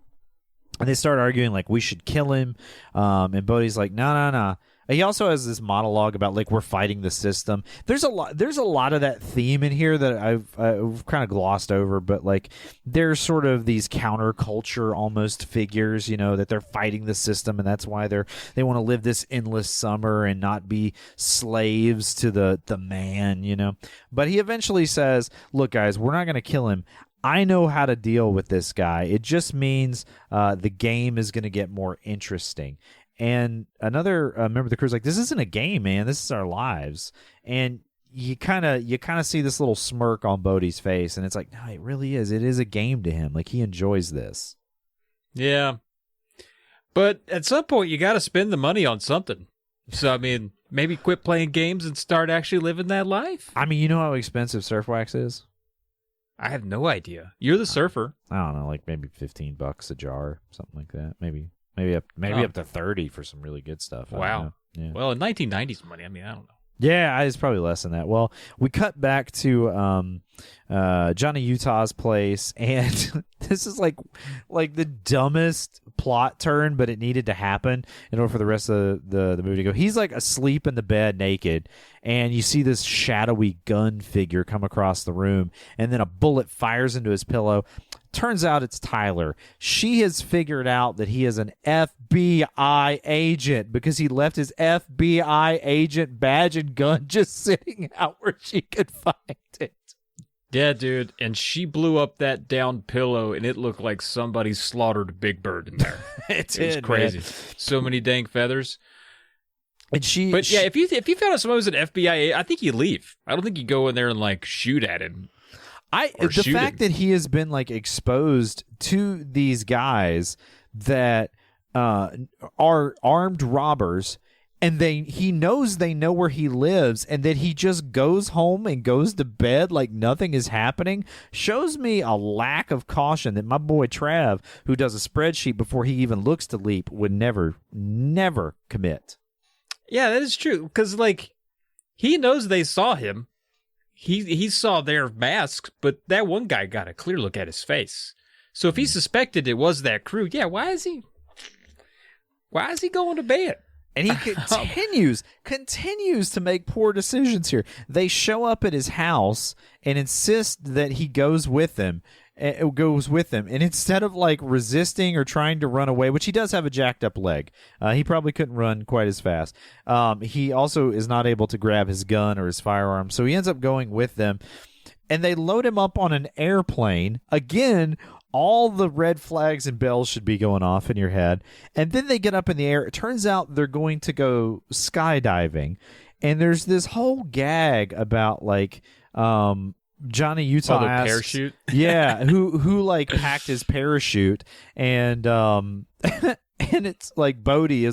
and they start arguing like we should kill him. And Bodhi's like, no. He also has this monologue about like we're fighting the system. There's a lot of that theme in here that I've kind of glossed over, but like there's sort of these counterculture almost figures, you know, that they're fighting the system, and that's why they want to live this endless summer and not be slaves to the man, you know. But he eventually says, "Look, guys, we're not going to kill him. I know how to deal with this guy. It just means the game is going to get more interesting." And another member of the crew is like, "This isn't a game, man. This is our lives." And you kind of see this little smirk on Bodhi's face, and it's like, no, it really is. It is a game to him. Like, he enjoys this. Yeah. But at some point, you got to spend the money on something. So, I mean, maybe quit playing games and start actually living that life. I mean, you know how expensive surf wax is? I have no idea. You're the surfer. I don't know, like maybe $15 a jar, something like that. Maybe up to 30 for some really good stuff. Wow. Yeah. Well, in 1990s money, I mean, I don't know. Yeah, it's probably less than that. Well, we cut back to Johnny Utah's place, and this is like the dumbest plot turn, but it needed to happen in order for the rest of the movie to go. He's like asleep in the bed naked, and you see this shadowy gun figure come across the room, and then a bullet fires into his pillow. Turns out it's Tyler. She has figured out that he is an FBI agent because he left his FBI agent badge and gun just sitting out where she could find it. Yeah, dude. And she blew up that down pillow, and it looked like somebody slaughtered a big bird in there. It was crazy. Man. So many dang feathers. And yeah, if you found out somebody was an FBI, I think you leave. I don't think you go in there and like shoot at him. The fact that he has been like exposed to these guys that are armed robbers, and he knows they know where he lives, and that he just goes home and goes to bed like nothing is happening, shows me a lack of caution that my boy Trav, who does a spreadsheet before he even looks to leap, would never commit. Yeah, that is true, because like he knows they saw him. He saw their masks, but that one guy got a clear look at his face. So if he suspected it was that crew, yeah, why is he going to bed? And he continues to make poor decisions here. They show up at his house and insist that he goes with them. And instead of like resisting or trying to run away, which he does have a jacked up leg, he probably couldn't run quite as fast. He also is not able to grab his gun or his firearm, so he ends up going with them. And they load him up on an airplane. Again, all the red flags and bells should be going off in your head. And then they get up in the air. It turns out they're going to go skydiving. And there's this whole gag about like Johnny Utah asks, parachute? Yeah, who like packed his parachute, and and it's like Bodhi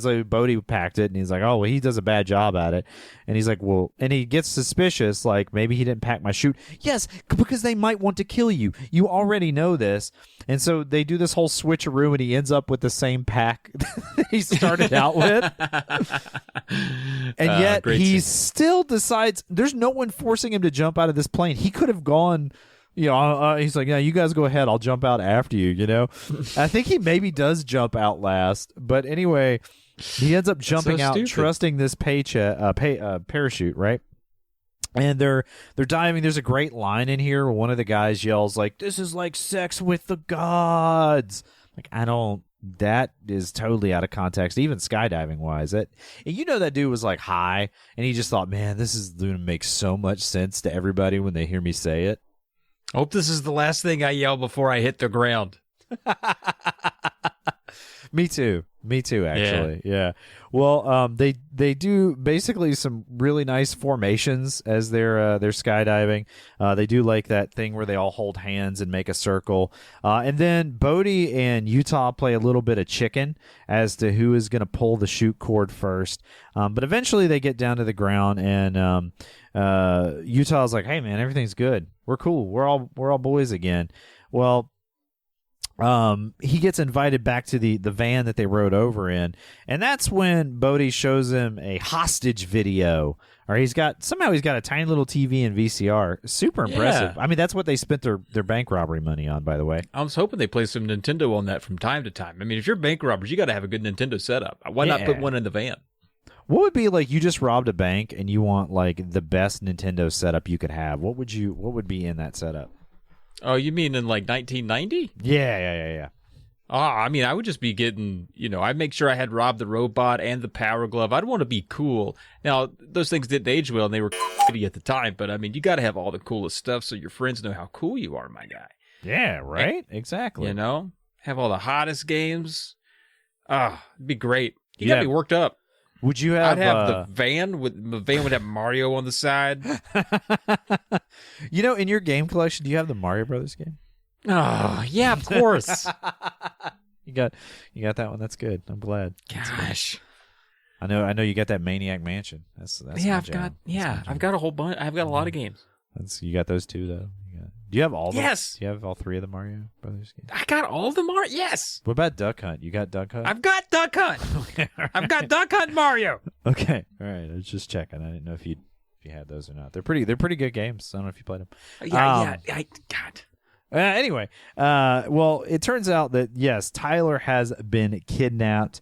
packed it, and he's like, oh, well, he does a bad job at it, and he's like, well, and he gets suspicious, like maybe he didn't pack my chute. Yes, because they might want to kill you. You already know this, and so they do this whole switcheroo, and he ends up with the same pack that he started out with, and yet he still decides. There's no one forcing him to jump out of this plane. He could have gone. You know, he's like, yeah, you guys go ahead. I'll jump out after you, you know. I think he maybe does jump out last. But anyway, he ends up jumping out, trusting this parachute, right? And they're diving. There's a great line in here where one of the guys yells, like, this is like sex with the gods. Like, that is totally out of context, even skydiving wise. And you know that dude was like high, and he just thought, man, this is going to make so much sense to everybody when they hear me say it. Hope this is the last thing I yell before I hit the ground. Me too. Actually. Yeah. Well, they do basically some really nice formations as they're skydiving. They do like that thing where they all hold hands and make a circle. And then Bodhi and Utah play a little bit of chicken as to who is going to pull the chute cord first. But eventually they get down to the ground, and Utah's like, "Hey man, everything's good. We're cool. We're all boys again." Well, he gets invited back to the van that they rode over in, and that's when Bodhi shows him a hostage video. Or he's got a tiny little TV and VCR. Super impressive. Yeah. I mean, that's what they spent their bank robbery money on, by the way. I was hoping they play some Nintendo on that from time to time. I mean, if you're bank robbers, you got to have a good Nintendo setup. Why not put one in the van? What would be like, you just robbed a bank and you want like the best Nintendo setup you could have? What would be in that setup? Oh, you mean in like 1990? Yeah. I mean, I would just be getting, I'd make sure I had Rob the Robot and the Power Glove. I'd want to be cool. Now, those things didn't age well, and they were shitty at the time, but I mean, you got to have all the coolest stuff so your friends know how cool you are, my guy. Yeah, right? Exactly. Have all the hottest games. It'd be great. You got me worked up. Would you have? I'd have the van would have Mario on the side. In your game collection, do you have the Mario Brothers game? Oh, yeah, of course. You got that one. That's good. I'm glad. Gosh. I know you got that Maniac Mansion. That's I've got a whole bunch. I've got a lot of games. You got those two though. Do you have all? Yes. Do you have all three of the Mario Brothers games? I got all of them. Yes. What about Duck Hunt? You got Duck Hunt? I've got Duck Hunt. Okay, right. I've got Duck Hunt Mario. Okay. All right. I was just checking. I didn't know if you had those or not. They're pretty good games. I don't know if you played them. God. Anyway, well, it turns out that, yes, Tyler has been kidnapped.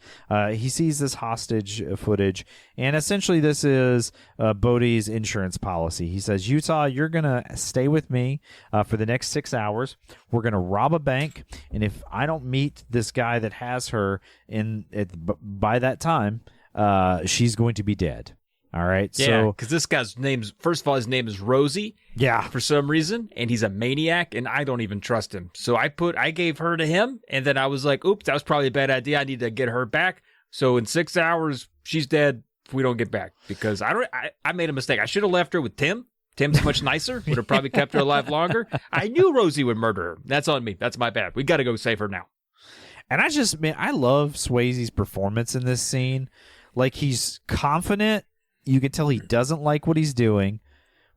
He sees this hostage footage, and essentially this is Bodhi's insurance policy. He says, Utah, you're going to stay with me for the next 6 hours. We're going to rob a bank, and if I don't meet this guy that has her by that time, she's going to be dead. All right. Yeah, because this guy's first of all, his name is Rosie. Yeah. For some reason, and he's a maniac, and I don't even trust him. So I gave her to him, and then I was like, oops, that was probably a bad idea. I need to get her back. So in 6 hours, she's dead if we don't get back. Because I made a mistake. I should have left her with Tim. Tim's much nicer. Would have probably kept her alive longer. I knew Rosie would murder her. That's on me. That's my bad. We got to go save her now. And I love Swayze's performance in this scene. Like, he's confident. You can tell he doesn't like what he's doing,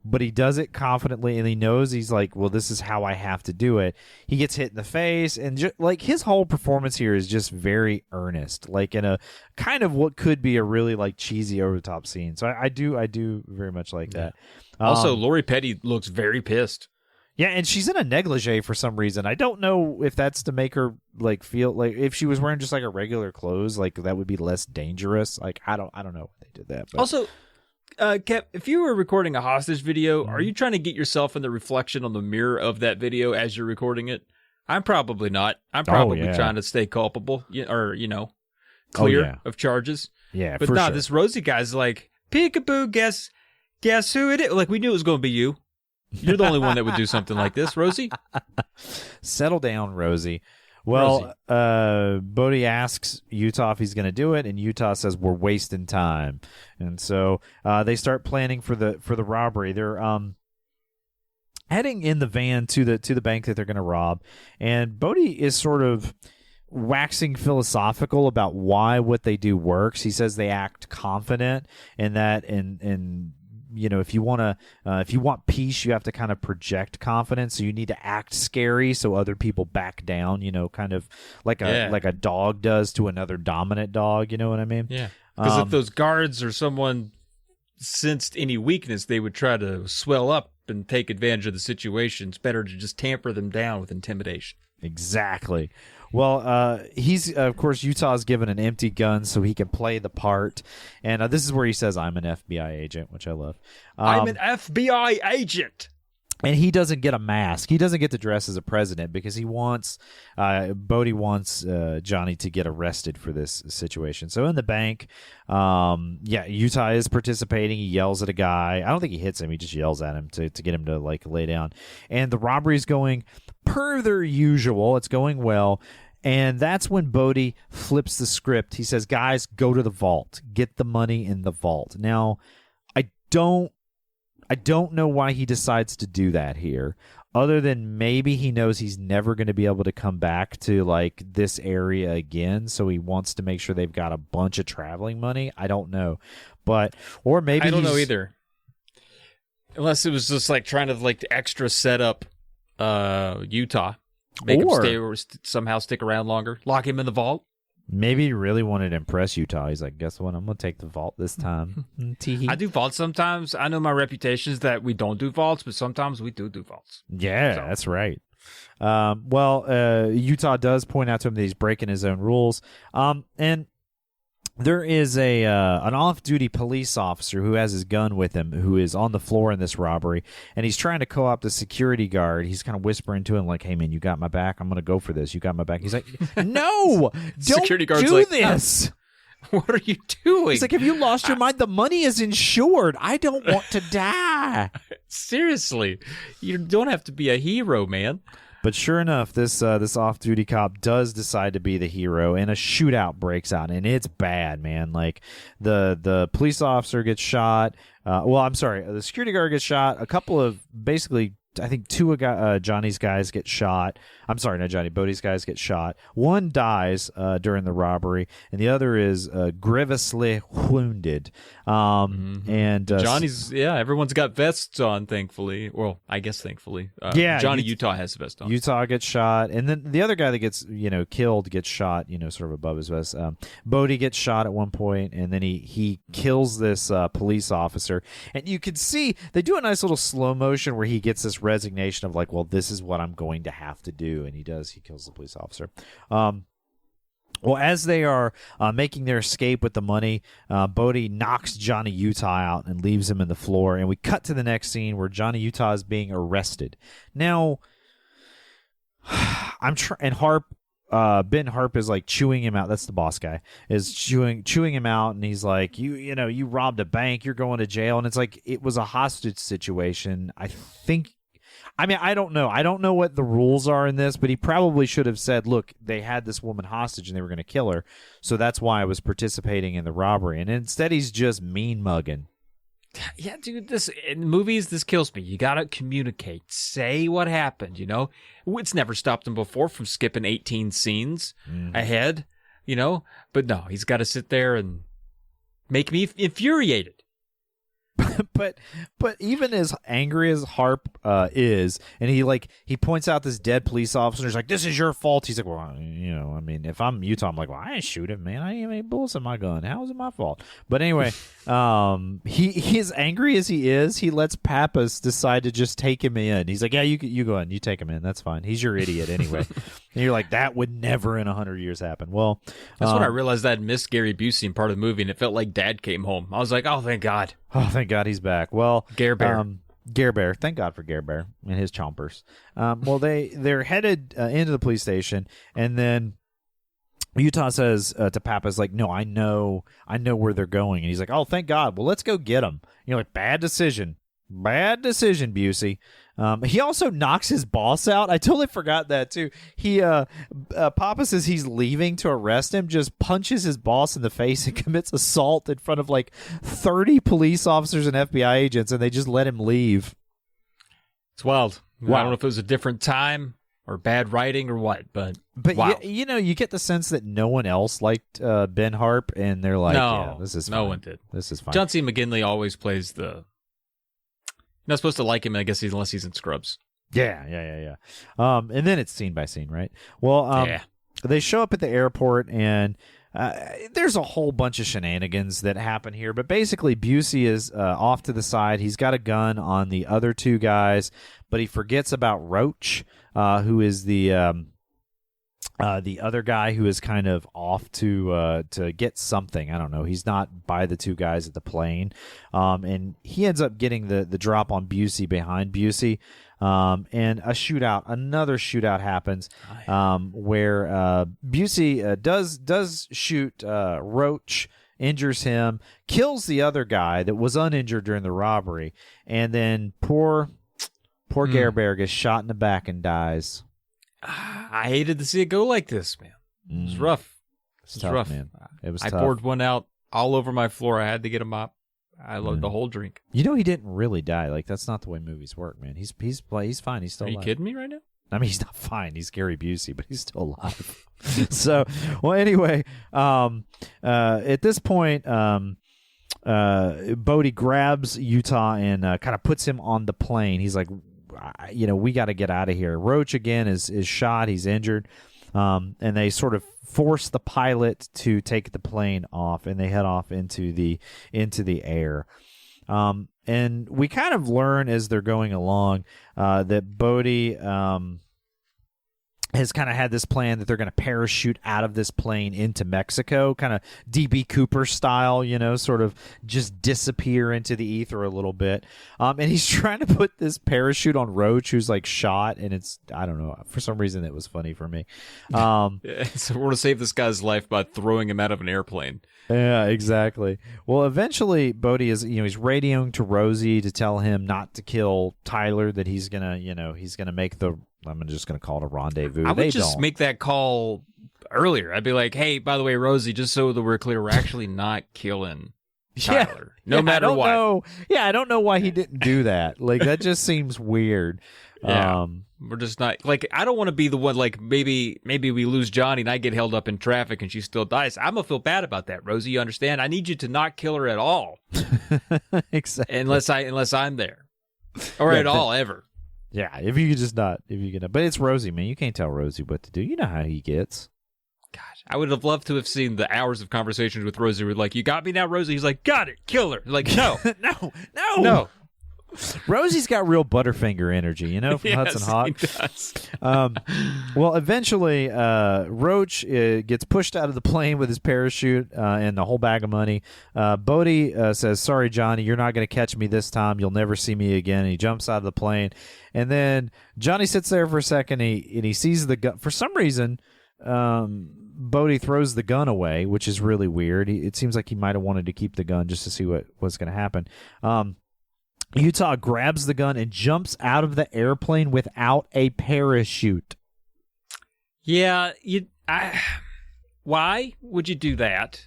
but he does it confidently, and he knows he's like, well, this is how I have to do it. He gets hit in the face, and his whole performance here is just very earnest, like in a kind of what could be a really like cheesy over the top scene. So I do very much like that. Also, Lori Petty looks very pissed. Yeah, and she's in a negligee for some reason. I don't know if that's to make her like feel like if she was wearing just like a regular clothes, like that would be less dangerous. Like I don't know why they did that. But. Also, Kev, if you were recording a hostage video, are you trying to get yourself in the reflection on the mirror of that video as you're recording it? I'm probably not. I'm probably trying to stay culpable or clear of charges. Yeah, but this Rosie guy's like, peekaboo, guess who it is? Like we knew it was going to be you. You're the only one that would do something like this, Rosie. Settle down, Rosie. Well, Bodhi asks Utah if he's going to do it, and Utah says we're wasting time. And so they start planning for the robbery. They're heading in the van to the bank that they're going to rob, and Bodhi is sort of waxing philosophical about why what they do works. He says they act confident, and that and if you want peace, you have to kind of project confidence. So you need to act scary so other people back down, kind of like a dog does to another dominant dog. You know what I mean? Yeah. Because if those guards or someone sensed any weakness, they would try to swell up and take advantage of the situation. It's better to just tamper them down with intimidation. Exactly. Well, he's of course Utah's given an empty gun so he can play the part, and this is where he says, "I'm an FBI agent," which I love. I'm an FBI agent. And he doesn't get a mask. He doesn't get to dress as a president because Bodhi wants Johnny to get arrested for this situation. So in the bank, Utah is participating. He yells at a guy. I don't think he hits him. He just yells at him to get him to like lay down. And the robbery is going per their usual. It's going well. And that's when Bodhi flips the script. He says, guys, go to the vault. Get the money in the vault. Now, I don't know why he decides to do that here, other than maybe he knows he's never going to be able to come back to like this area again, so he wants to make sure they've got a bunch of traveling money. I don't know. Or maybe I don't know either. Unless it was just like trying to like extra set up Utah. Make him stay or somehow stick around longer. Lock him in the vault. Maybe he really wanted to impress Utah. He's like, guess what? I'm going to take the vault this time. I do vaults sometimes. I know my reputation is that we don't do vaults, but sometimes we do vaults. Yeah, that's right. Utah does point out to him that he's breaking his own rules. And there is an off-duty police officer who has his gun with him, who is on the floor in this robbery, and he's trying to co-opt the security guard. He's kind of whispering to him like, hey, man, you got my back? I'm going to go for this. You got my back? He's like, no, don't do this. What are you doing? He's like, have you lost your mind? The money is insured. I don't want to die. Seriously, you don't have to be a hero, man. But sure enough, this off-duty cop does decide to be the hero, and a shootout breaks out, and it's bad, man. Like the police officer gets shot. The security guard gets shot. A couple of basically, I think two of Johnny's guys get shot. I'm sorry, not Johnny. Bodhi's guys get shot. One dies during the robbery, and the other is grievously wounded. And Johnny's, everyone's got vests on, thankfully. Well, I guess thankfully. Johnny Utah has a vest on. Utah gets shot, and then the other guy that gets killed gets shot, sort of above his vest. Bodhi gets shot at one point, and then he kills this police officer, and you can see they do a nice little slow motion where he gets this resignation of like, well, this is what I'm going to have to do, and he kills the police officer. Well, as they are making their escape with the money, Bodhi knocks Johnny Utah out and leaves him in the floor, and we cut to the next scene where Johnny Utah is being arrested. Now, and Harp, Ben Harp is like chewing him out. That's the boss guy, is chewing him out, and he's like, you robbed a bank, you're going to jail, and it's like it was a hostage situation. I don't know. I don't know what the rules are in this, but he probably should have said, look, they had this woman hostage and they were going to kill her, so that's why I was participating in the robbery. And instead he's just mean mugging. Yeah, dude, in movies, this kills me. You got to communicate. Say what happened, It's never stopped him before from skipping 18 scenes ahead, But no, he's got to sit there and make me infuriated. But even as angry as Harp is, and he points out this dead police officer, he's like, this is your fault. He's like, well, if I'm Utah, I'm like, well, I didn't shoot him, man. I didn't have any bullets in my gun. How is it my fault? But anyway, he as angry as he is, he lets Pappas decide to just take him in. He's like, yeah, you go in, you take him in. That's fine. He's your idiot anyway. And you're like, that would never in 100 years happen. Well, that's when I realized I had missed Gary Busey in part of the movie, and it felt like Dad came home. I was like, oh, thank God. Oh, thank God he's back. Well, Gare Bear. Gare Bear. Thank God for Gare Bear and his chompers. Well, they're headed into the police station, and then Utah says to Pappas, like, no, I know where they're going. And he's like, oh, thank God. Well, let's go get them. You're like, bad decision, Busey. He also knocks his boss out. I totally forgot that too. He Papa says he's leaving to arrest him, just punches his boss in the face and commits assault in front of like 30 police officers and FBI agents, and they just let him leave. It's wild. Wow. I don't know if it was a different time or bad writing or what, but wow. You get the sense that no one else liked Ben Harp, and they're like, yeah, this is fine. No one did. This is fine. John C. McGinley always plays You're not supposed to like him, I guess, unless he's in Scrubs. Yeah. And then it's scene by scene, right? Well, they show up at the airport, and there's a whole bunch of shenanigans that happen here. But basically, Busey is off to the side. He's got a gun on the other two guys, but he forgets about Roach, who is the other guy who is kind of off to get something. I don't know. He's not by the two guys at the plane. And he ends up getting the drop on Busey behind Busey. And another shootout happens where Busey does shoot Roach, injures him, kills the other guy that was uninjured during the robbery. And then poor Gare Bear gets shot in the back and dies. I hated to see it go like this, man. It was rough. It's tough, man. It was I tough. poured one out all over my floor. I had to get a mop. I loved the whole drink. You know, he didn't really die. Like, that's not the way movies work, man. He's fine. He's still Are you alive. kidding me right now? I mean, he's not fine. He's Gary Busey, but he's still alive. So, well, anyway, at this point, Bodie grabs Utah and kind of puts him on the plane. He's like, we got to get out of here. Roach, again, is shot. He's injured. And they sort of force the pilot to take the plane off, and they head off into the air. And we kind of learn as they're going along that Bodie has kind of had this plan that they're going to parachute out of this plane into Mexico, kind of D.B. Cooper style, sort of just disappear into the ether a little bit. And he's trying to put this parachute on Roach, who's like shot, and it's, I don't know, for some reason it was funny for me. So we're going to save this guy's life by throwing him out of an airplane. Yeah, exactly. Well, eventually Bodie is, he's radioing to Rosie to tell him not to kill Tyler, that he's going to make I'm just going to call it a rendezvous. I would just make that call earlier. I'd be like, hey, by the way, Rosie, just so that we're clear, we're actually not killing Tyler. No matter what. I don't know why he didn't do that. Like, that just seems weird. Yeah. We're just not, like, I don't want to be the one, like, maybe we lose Johnny and I get held up in traffic and she still dies. I'm going to feel bad about that, Rosie. You understand? I need you to not kill her at all. Exactly. Unless I'm there. Or at all, ever. Yeah, if you could just not, but it's Rosie, man. You can't tell Rosie what to do. You know how he gets. Gosh, I would have loved to have seen the hours of conversations with Rosie where, like, you got me now, Rosie? He's like, got it, kill her. Like, no. No. Rosie's got real Butterfinger energy, from Hudson Hawk. He does. Well, eventually, Roach gets pushed out of the plane with his parachute and the whole bag of money. Bodie says, sorry, Johnny, you're not going to catch me this time. You'll never see me again. And he jumps out of the plane. And then Johnny sits there for a second, and he sees the gun. For some reason, Bodie throws the gun away, which is really weird. It seems like he might have wanted to keep the gun just to see what was going to happen. Utah grabs the gun and jumps out of the airplane without a parachute. Yeah, why would you do that?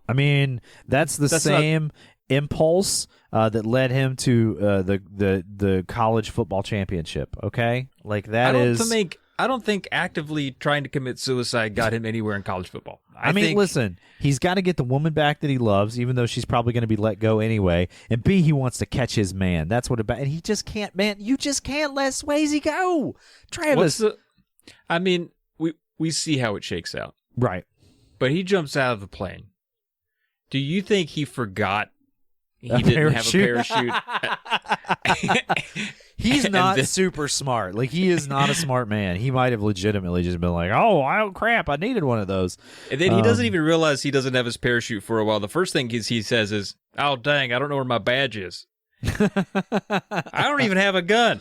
I mean, that's the same impulse that led him to the college football championship. Okay, like that I don't think actively trying to commit suicide got him anywhere in college football. I mean, listen, he's got to get the woman back that he loves, even though she's probably going to be let go anyway. And B, he wants to catch his man. That's what about. And he just can't, man. You just can't let Swayze go, Travis. We see how it shakes out, right? But he jumps out of the plane. Do you think he forgot he didn't have a parachute? He's not super smart. Like, he is not a smart man. He might have legitimately just been like, oh crap, I needed one of those. And then he doesn't even realize he doesn't have his parachute for a while. The first thing he says is, oh, dang, I don't know where my badge is. I don't even have a gun.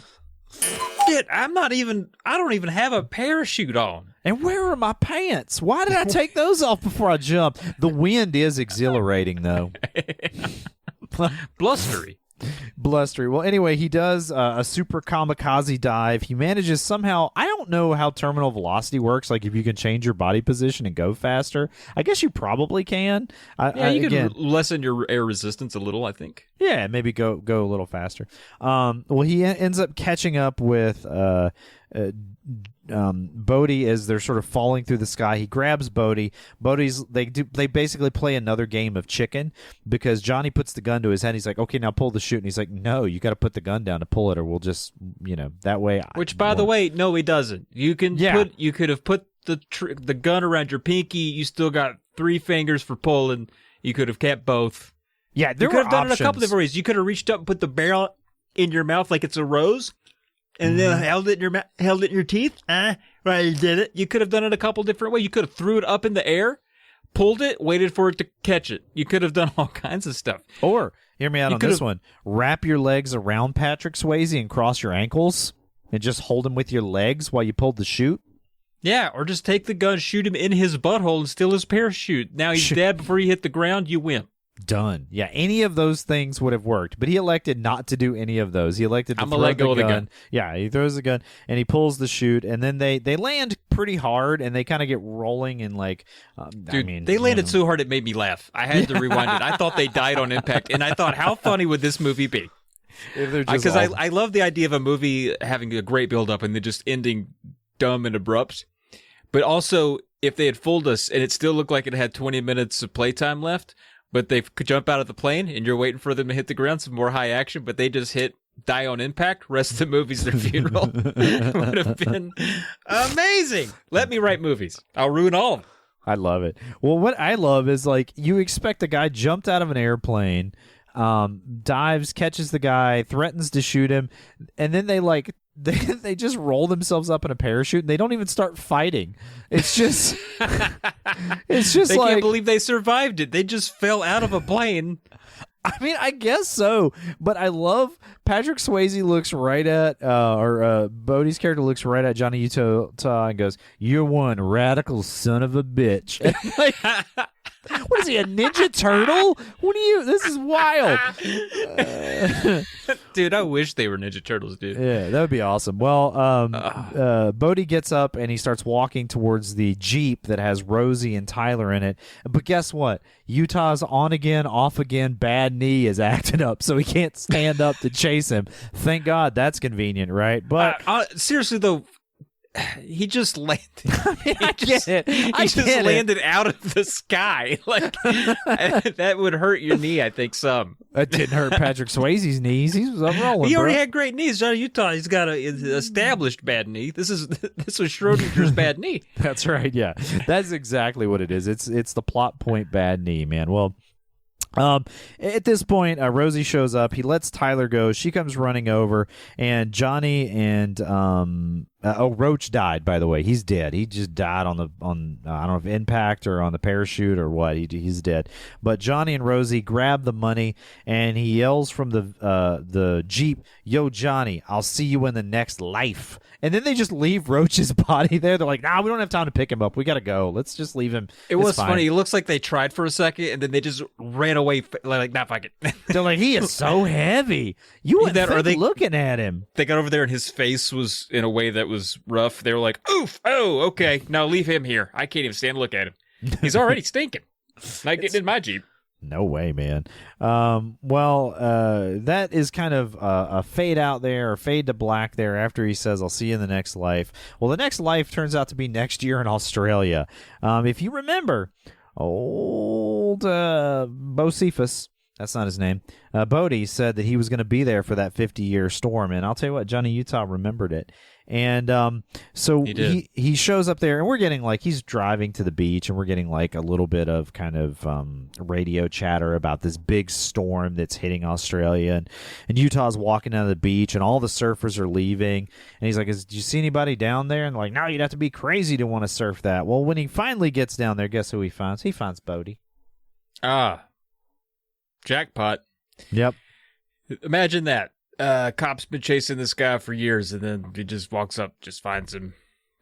Shit, I don't even have a parachute on. And where are my pants? Why did I take those off before I jumped? The wind is exhilarating, though. Blustery. Well, anyway, he does a super kamikaze dive. He manages somehow. I don't know how terminal velocity works. Like, if you can change your body position and go faster. I guess you probably can. You can lessen your air resistance a little, I think. Yeah, maybe go a little faster. Well, he ends up catching up with Bodie as they're sort of falling through the sky. He grabs Bodie. They basically play another game of chicken, because Johnny puts the gun to his head. He's like, okay, now pull the chute. And he's like, no, you got to put the gun down to pull it, or we'll just, that way. Which, by the way, no, he doesn't. You could have put the gun around your pinky. You still got 3 fingers for pulling. You could have kept both. Yeah, you could have done it a couple different ways. You could have reached up and put the barrel in your mouth like it's a rose, and then held it in your teeth. Right, you did it. You could have done it a couple different ways. You could have threw it up in the air, pulled it, waited for it to catch it. You could have done all kinds of stuff. Or, hear me out on this one, wrap your legs around Patrick Swayze and cross your ankles and just hold him with your legs while you pulled the chute. Yeah, or just take the gun, shoot him in his butthole, and steal his parachute. Now he's dead before he hit the ground. You win. Done. Yeah, any of those things would have worked, but he elected not to do any of those. He elected to I'm throw gonna let go the of the gun. Yeah, he throws the gun and he pulls the chute, and then they land pretty hard, and they kind of get rolling and like. Dude, they landed so hard it made me laugh. I had to rewind it. I thought they died on impact, and I thought, how funny would this movie be? Because I love the idea of a movie having a great build up and then just ending dumb and abrupt. But also, if they had fooled us and it still looked like it had 20 minutes of playtime left, but they could jump out of the plane and you're waiting for them to hit the ground, some more high action, but they just die on impact, rest of the movie's their funeral, would have been amazing. Let me write movies. I'll ruin all of them. I love it. Well, what I love is like you expect a guy jumped out of an airplane, dives, catches the guy, threatens to shoot him, and then they just roll themselves up in a parachute and they don't even start fighting. It's just they can't believe they survived it. They just fell out of a plane. I mean, I guess so, but I love Patrick Swayze looks right at Bodhi's character looks right at Johnny Utah and goes, "You're one radical son of a bitch." Like, what is he, a Ninja Turtle? This is wild. Dude, I wish they were Ninja Turtles, dude. Yeah, that would be awesome. Well, Bodhi gets up and he starts walking towards the Jeep that has Rosie and Tyler in it. But guess what? Utah's on again, off again, bad knee is acting up, so he can't stand up to chase him. Thank God, that's convenient, right? But seriously, though, he just landed. I get it. He just landed out of the sky. Like that would hurt your knee, I think. Some. It didn't hurt Patrick Swayze's knees. He was up rolling. He already had great knees. Johnny Utah, he's got an established bad knee. This was Schrodinger's bad knee. That's right. Yeah, that's exactly what it is. It's the plot point bad knee, man. Well. At this point, Rosie shows up. He lets Tyler go. She comes running over, and Johnny and Roach died. By the way, he's dead. He just died on I don't know if impact or on the parachute or what. He's dead. But Johnny and Rosie grab the money, and he yells from the Jeep, "Yo, Johnny, I'll see you in the next life." And then they just leave Roach's body there. They're like, "Nah, we don't have time to pick him up. We got to go. Let's just leave him." It was funny. It looks like they tried for a second, and then they just ran away. Like, nah, fuck it. They're like, he is so heavy. You wouldn't think looking at him. They got over there, and his face was in a way that was rough. They were like, "Oof, oh, okay. Now leave him here. I can't even stand to look at him. He's already stinking. Not getting in my Jeep." No way, man. That is kind of a fade out there, or fade to black there after he says, "I'll see you in the next life." Well, the next life turns out to be next year in Australia. If you remember, old Bocephus, that's not his name, Bodhi said that he was going to be there for that 50-year storm, and I'll tell you what, Johnny Utah remembered it. And so he shows up there, and we're getting like, he's driving to the beach, and we're getting like a little bit of kind of radio chatter about this big storm that's hitting Australia, and Utah's walking down the beach, and all the surfers are leaving, and he's like, "Did you see anybody down there?" And like, "No, you'd have to be crazy to want to surf that." Well, when he finally gets down there, guess who he finds? He finds Bodhi. Jackpot. Yep. Imagine that. Cop's been chasing this guy for years, and then he just walks up, just finds him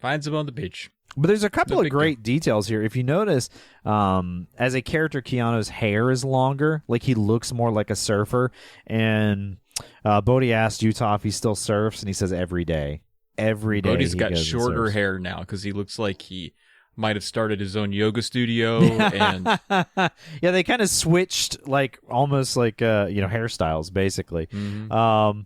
on the beach. But there's a couple of great details here. If you notice, as a character, Keanu's hair is longer, like he looks more like a surfer. And Bodhi asked Utah if he still surfs, and he says every day. Every day. Bodhi's got shorter hair now because he looks like he might have started his own yoga studio. And yeah, they kind of switched, like almost like hairstyles, basically. Mm-hmm.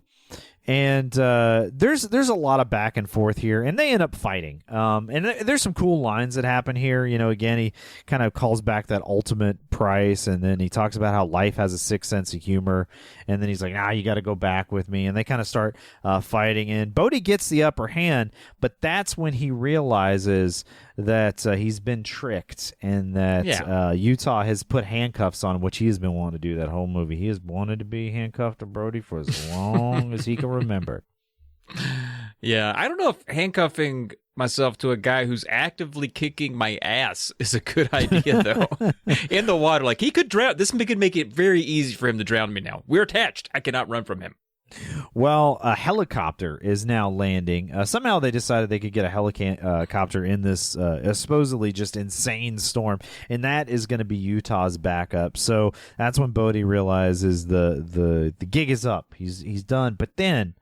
And there's a lot of back and forth here, and they end up fighting. And there's some cool lines that happen here. Again, he kind of calls back that ultimate price, and then he talks about how life has a sixth sense of humor. And then he's like, "You got to go back with me." And they kind of start fighting, and Bodhi gets the upper hand, but that's when he realizes that he's been tricked, and that Utah has put handcuffs on him, which he has been wanting to do that whole movie. He has wanted to be handcuffed to Brody for as long as he can remember. Yeah, I don't know if handcuffing myself to a guy who's actively kicking my ass is a good idea, though. In the water, like, he could drown. This could make it very easy for him to drown me now. We're attached. I cannot run from him. Well, a helicopter is now landing. Somehow they decided they could get a helicopter in this supposedly just insane storm, and that is going to be Utah's backup. So that's when Bodhi realizes the gig is up. He's done. But then,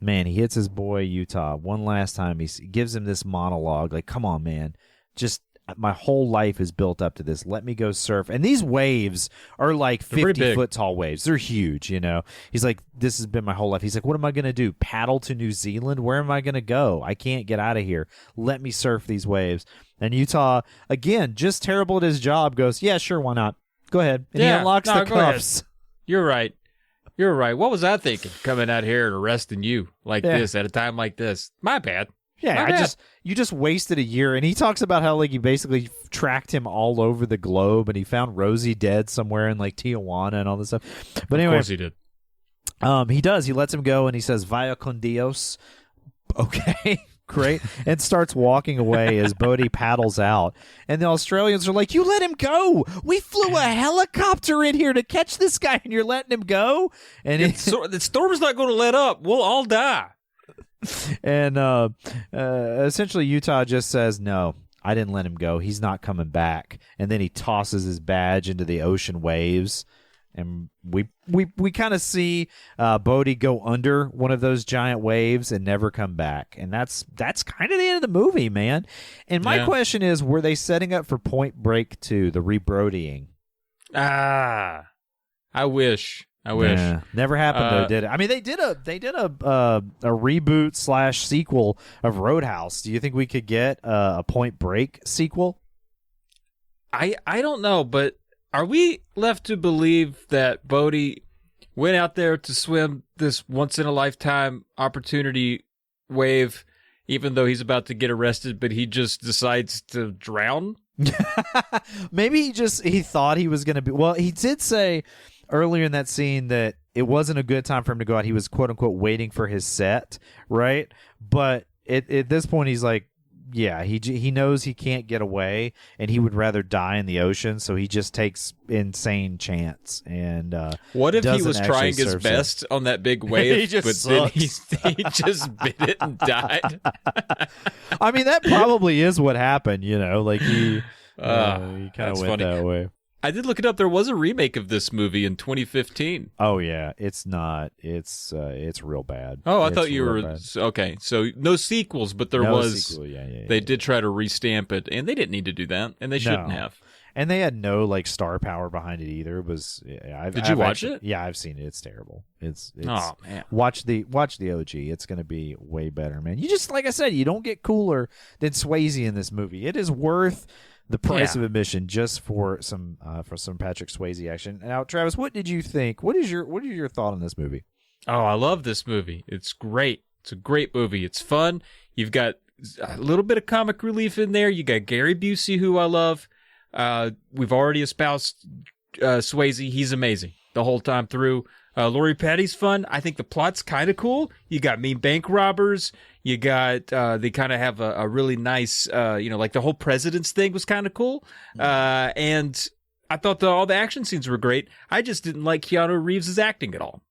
man, he hits his boy Utah one last time. He gives him this monologue, like, "Come on, man, just." My whole life is built up to this. Let me go surf. And these waves are like 50-foot tall waves. They're huge, you know. He's like, this has been my whole life. He's like, what am I going to do? Paddle to New Zealand? Where am I going to go? I can't get out of here. Let me surf these waves. And Utah, again, just terrible at his job, goes, yeah, sure, why not? Go ahead. And he unlocks the cuffs. You're right. You're right. What was I thinking coming out here and arresting you like this at a time like this? My bad. Yeah, you just wasted a year. And he talks about how like you basically tracked him all over the globe, and he found Rosie dead somewhere in like Tijuana and all this stuff. But anyway, of course he did. He does. He lets him go, and he says, "Vaya con Dios." Okay, great, and starts walking away as Bodhi paddles out. And the Australians are like, "You let him go. We flew a helicopter in here to catch this guy, and you're letting him go." And the storm's not going to let up. We'll all die. And essentially Utah just says, no, I didn't let him go. He's not coming back. And then he tosses his badge into the ocean waves. And we kind of see Bodhi go under one of those giant waves and never come back. And that's kind of the end of the movie, man. And my question is, were they setting up for Point Break 2, the rebrodying? I wish. Yeah, never happened though, did it? I mean, they did a reboot / sequel of Roadhouse. Do you think we could get a Point Break sequel? I don't know, but are we left to believe that Bodhi went out there to swim this once in a lifetime opportunity wave, even though he's about to get arrested, but he just decides to drown? Maybe he thought he was going to be. Well, he did say earlier in that scene that it wasn't a good time for him to go out. He was, quote unquote, waiting for his set, right? But at this point, he's like, yeah, he knows he can't get away, and he would rather die in the ocean, so he just takes insane chance. And what if he was trying his best on that big wave, but then he just bit it and died? I mean, that probably is what happened, you know, like he kind of went that way. I did look it up. There was a remake of this movie in 2015. Oh yeah, it's not. It's real bad. Oh, I thought you were okay. So no sequels, but there was. Sequel. Yeah. They did try to restamp it, and they didn't need to do that, and they shouldn't have. And they had no like star power behind it either. It was Did you watch it? Yeah, I've seen it. It's terrible. It's oh man. Watch the OG. It's going to be way better, man. You just, like I said, you don't get cooler than Swayze in this movie. It is worth the price of admission just for some Patrick Swayze action. Now, Travis, what did you think? What is your thought on this movie? Oh, I love this movie. It's great. It's a great movie. It's fun. You've got a little bit of comic relief in there. You got Gary Busey, who I love. We've already espoused Swayze. He's amazing the whole time through. Lori Petty's fun. I think the plot's kind of cool. You got mean bank robbers. You got they kind of have a really nice, like the whole president's thing was kind of cool. And I thought all the action scenes were great. I just didn't like Keanu Reeves' acting at all.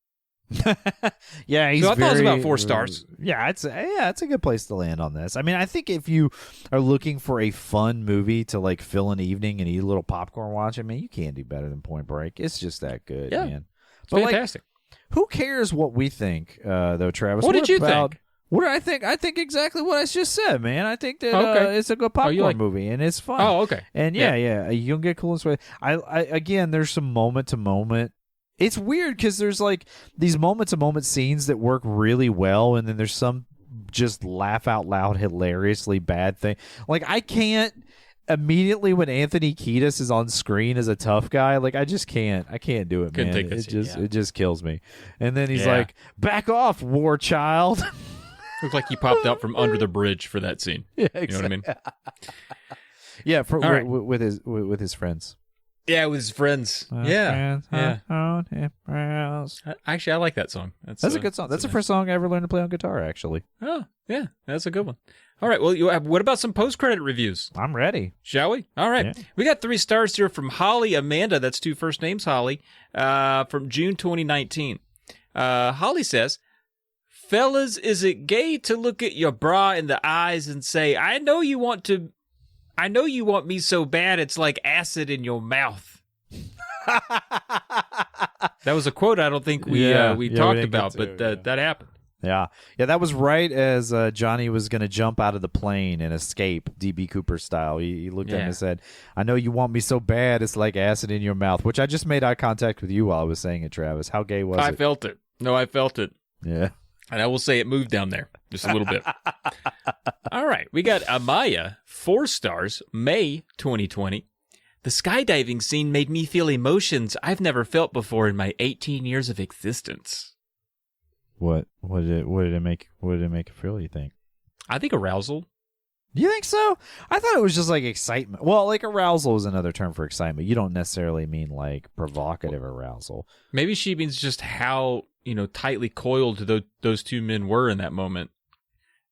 Yeah, so I thought it was about 4 stars. Yeah, it's a good place to land on this. I mean, I think if you are looking for a fun movie to like fill an evening and eat a little popcorn watching, man, you can't do better than Point Break. It's just that good, man. It's fantastic. Like, who cares what we think, though, Travis? What did you think? What did I think? I think exactly what I just said, man. I think that it's a good popcorn movie, and it's fun. Oh, okay. And yeah, you don't get cool this way. I again, there's some moment to moment. It's weird because there's like these moment to moment scenes that work really well, and then there's some just laugh out loud, hilariously bad thing. Like I can't immediately when Anthony Kiedis is on screen as a tough guy, like I just can't. I can't do it, man. It just kills me. And then he's like, "Back off, war child." Looked like he popped out from under the bridge for that scene. Yeah, exactly. You know what I mean? Yeah, with his friends. Yeah, with his friends. Yeah. Actually, I like that song. That's a good song. That's the first song I ever learned to play on guitar, actually. Oh, yeah. That's a good one. All right. Well, what about some post-credit reviews? I'm ready. Shall we? All right. Yeah. We got 3 stars here from Holly Amanda. That's 2 first names, Holly, from June 2019. Holly says, fellas, is it gay to look at your bra in the eyes and say, I know you want me so bad it's like acid in your mouth? That was a quote I don't think we talked about, but that happened. Yeah, that was right as Johnny was going to jump out of the plane and escape, D.B. Cooper style. He looked at him and said, I know you want me so bad it's like acid in your mouth, which I just made eye contact with you while I was saying it, Travis. How gay was it? I felt it. No, I felt it. Yeah. And I will say it moved down there just a little bit. All right, we got Amaya, 4 stars, May 2020. The skydiving scene made me feel emotions I've never felt before in my 18 years of existence. What did it make you feel, you think? I think arousal. You think so? I thought it was just like excitement. Well, like arousal is another term for excitement. You don't necessarily mean like provocative arousal. Maybe she means just how, tightly coiled those two men were in that moment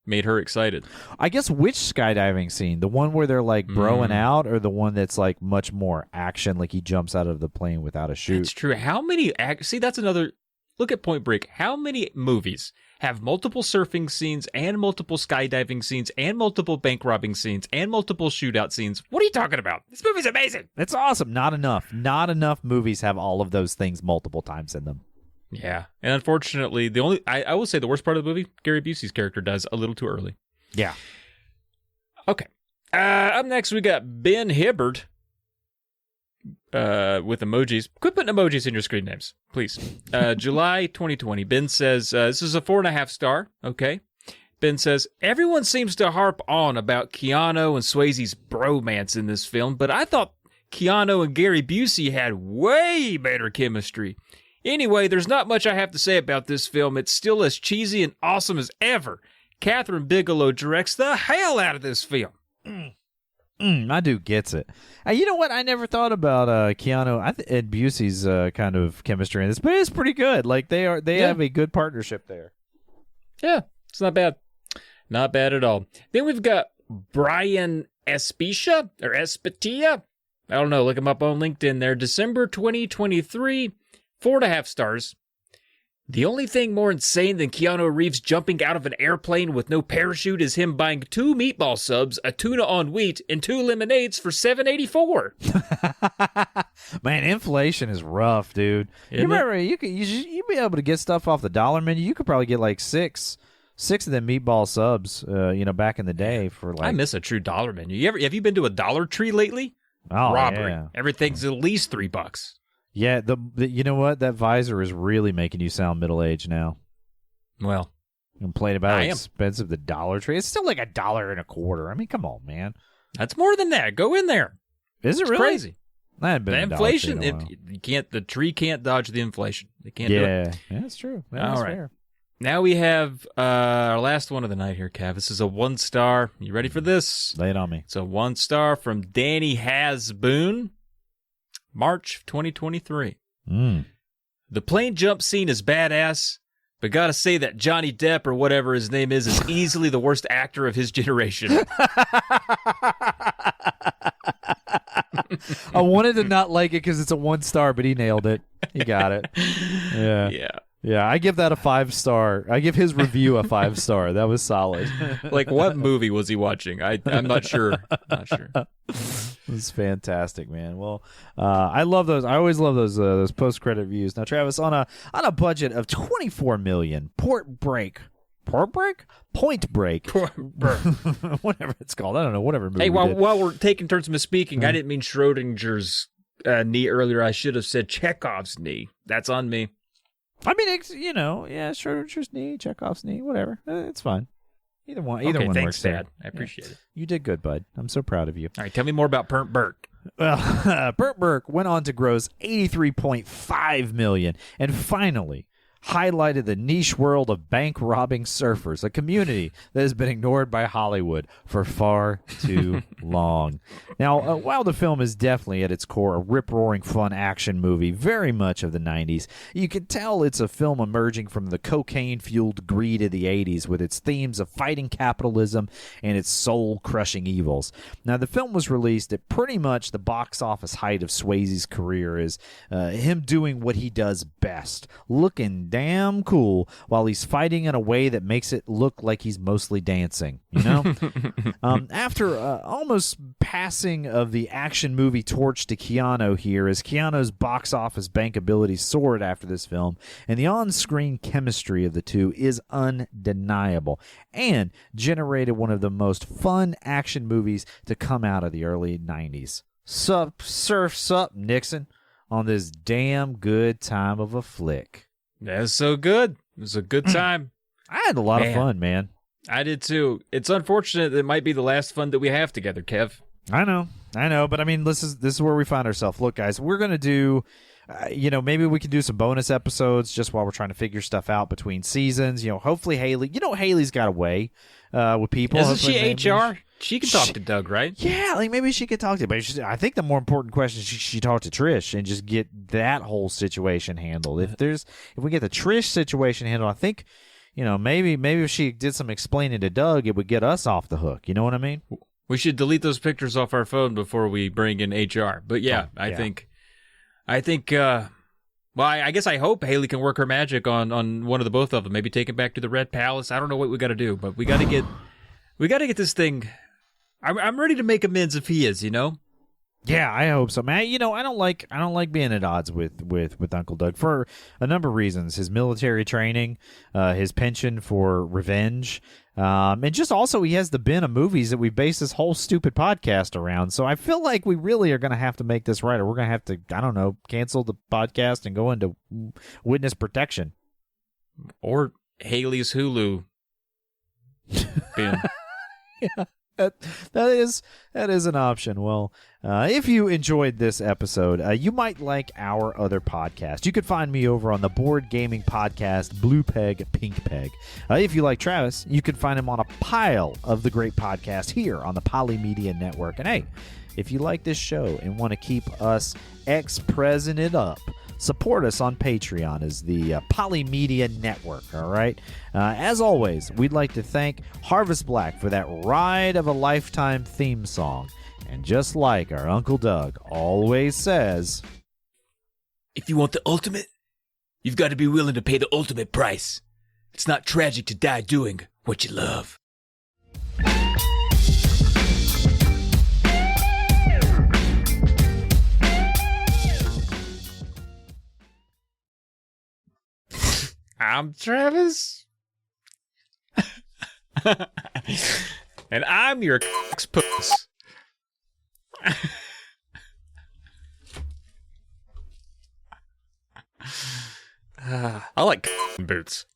made her excited. I guess which skydiving scene? The one where they're like broing out, or the one that's like much more action, like he jumps out of the plane without a chute? That's true. How many see, that's another look at Point Break. How many movies have multiple surfing scenes and multiple skydiving scenes and multiple bank robbing scenes and multiple shootout scenes? What are you talking about? This movie's amazing. It's awesome. Not enough. Not enough movies have all of those things multiple times in them. Yeah. And unfortunately, I will say the worst part of the movie, Gary Busey's character dies a little too early. Yeah. Okay. Up next, we got Ben Hibbard. With emojis. Quit putting emojis in your screen names, please. July 2020. Ben says, this is a 4.5 star. Okay. Ben says, everyone seems to harp on about Keanu and Swayze's bromance in this film, but I thought Keanu and Gary Busey had way better chemistry. Anyway, there's not much I have to say about this film. It's still as cheesy and awesome as ever. Catherine Bigelow directs the hell out of this film. My dude gets it. You know what? I never thought about Keanu and Busey's kind of chemistry in this, but it's pretty good. Like they have a good partnership there. Yeah, it's not bad. Not bad at all. Then we've got Brian Espitia or Espetia. I don't know. Look him up on LinkedIn there. December 2023, 4.5 stars. The only thing more insane than Keanu Reeves jumping out of an airplane with no parachute is him buying 2 meatball subs, a tuna on wheat, and 2 lemonades for $7.84. Man, inflation is rough, dude. You remember you'd be able to get stuff off the dollar menu. You could probably get like six of them meatball subs, back in the day for like. I miss a true dollar menu. Have you been to a Dollar Tree lately? Oh, robbery. Yeah. Everything's at least $3. Yeah, the you know what? That visor is really making you sound middle-aged now. Well, complain about how expensive the Dollar Tree. It's still like $1.25. I mean, come on, man. That's more than that. Go in there. Is it it's really crazy? I haven't been the to inflation. Dollar Tree in a while. The tree can't dodge the inflation. They can't do it. Yeah, that's true. That's all right. Fair. Now we have our last one of the night here, Kev. This is a 1 star. You ready for this? Lay it on me. It's a 1 star from Danny Hasboon, March 2023. The plane jump scene is badass, but gotta say that Johnny Depp, or whatever his name is easily the worst actor of his generation. I wanted to not like it because it's a 1 star, but he nailed it. He got it. Yeah. Yeah, I give that a 5 star. I give his review a 5 star. That was solid. Like, what movie was he watching? I'm not sure. It's fantastic, man. Well, I love those. I always love those post-credit reviews. Now, Travis, on a budget of $24 million, Point Break, whatever it's called. I don't know. Whatever movie. Hey, while we're taking turns misspeaking, I didn't mean Schrodinger's knee earlier. I should have said Chekhov's knee. That's on me. I mean, Schrodinger's knee, Chekhov's knee, whatever. It's fine. Either one thanks, works. Dad. I appreciate it. You did good, bud. I'm so proud of you. All right, tell me more about Burnt Burke. Well, Burnt Burke went on to gross $83.5 million, and finally highlighted the niche world of bank robbing surfers, a community that has been ignored by Hollywood for far too long. Now, while the film is definitely at its core a rip-roaring fun action movie, very much of the 90s, you can tell it's a film emerging from the cocaine-fueled greed of the 80s with its themes of fighting capitalism and its soul-crushing evils. Now, the film was released at pretty much the box office height of Swayze's career, is him doing what he does best, looking looking damn cool while he's fighting in a way that makes it look like he's mostly dancing, you know? After almost passing of the action movie torch to Keanu here, as Keanu's box office bankability soared after this film, and the on-screen chemistry of the two is undeniable, and generated one of the most fun action movies to come out of the early 90s. Surf's up, Nixon, on this damn good time of a flick. That's so good. It was a good time. I had a lot of fun, man. I did too. It's unfortunate that it might be the last fun that we have together, Kev. I know, but I mean, this is where we find ourselves. Look, guys, we're gonna do, maybe we can do some bonus episodes just while we're trying to figure stuff out between seasons. Hopefully Haley, Haley's got a way with people. Isn't she HR? She can talk to Doug, right? Yeah, like maybe she could talk to. But I think the more important question is she talk to Trish and just get that whole situation handled. If we get the Trish situation handled, I think. Maybe if she did some explaining to Doug, it would get us off the hook. You know what I mean? We should delete those pictures off our phone before we bring in HR. But yeah, I think, well, I guess I hope Haley can work her magic on one of the both of them. Maybe take him back to the Red Palace. I don't know what we got to do, but we got to get this thing. I'm ready to make amends if he is, Yeah, I hope so, man. I don't like being at odds with Uncle Doug for a number of reasons. His military training, his penchant for revenge, and just also he has the bin of movies that we base this whole stupid podcast around. So I feel like we really are going to have to make this right, or we're going to have to, I don't know, cancel the podcast and go into witness protection. Or Haley's Hulu bin. Yeah. That is an option. Well, if you enjoyed this episode, you might like our other podcast. You could find me over on the board gaming podcast Blue Peg Pink Peg. If you like Travis, you can find him on a pile of the great podcasts here on the Polymedia Network. And hey, if you like this show and want to keep us ex-president up, support us on Patreon as the Polymedia Network, all right? As always, we'd like to thank Harvest Black for that Ride of a Lifetime theme song. And just like our Uncle Doug always says, if you want the ultimate, you've got to be willing to pay the ultimate price. It's not tragic to die doing what you love. I'm Travis. And I'm your puss. I like boots.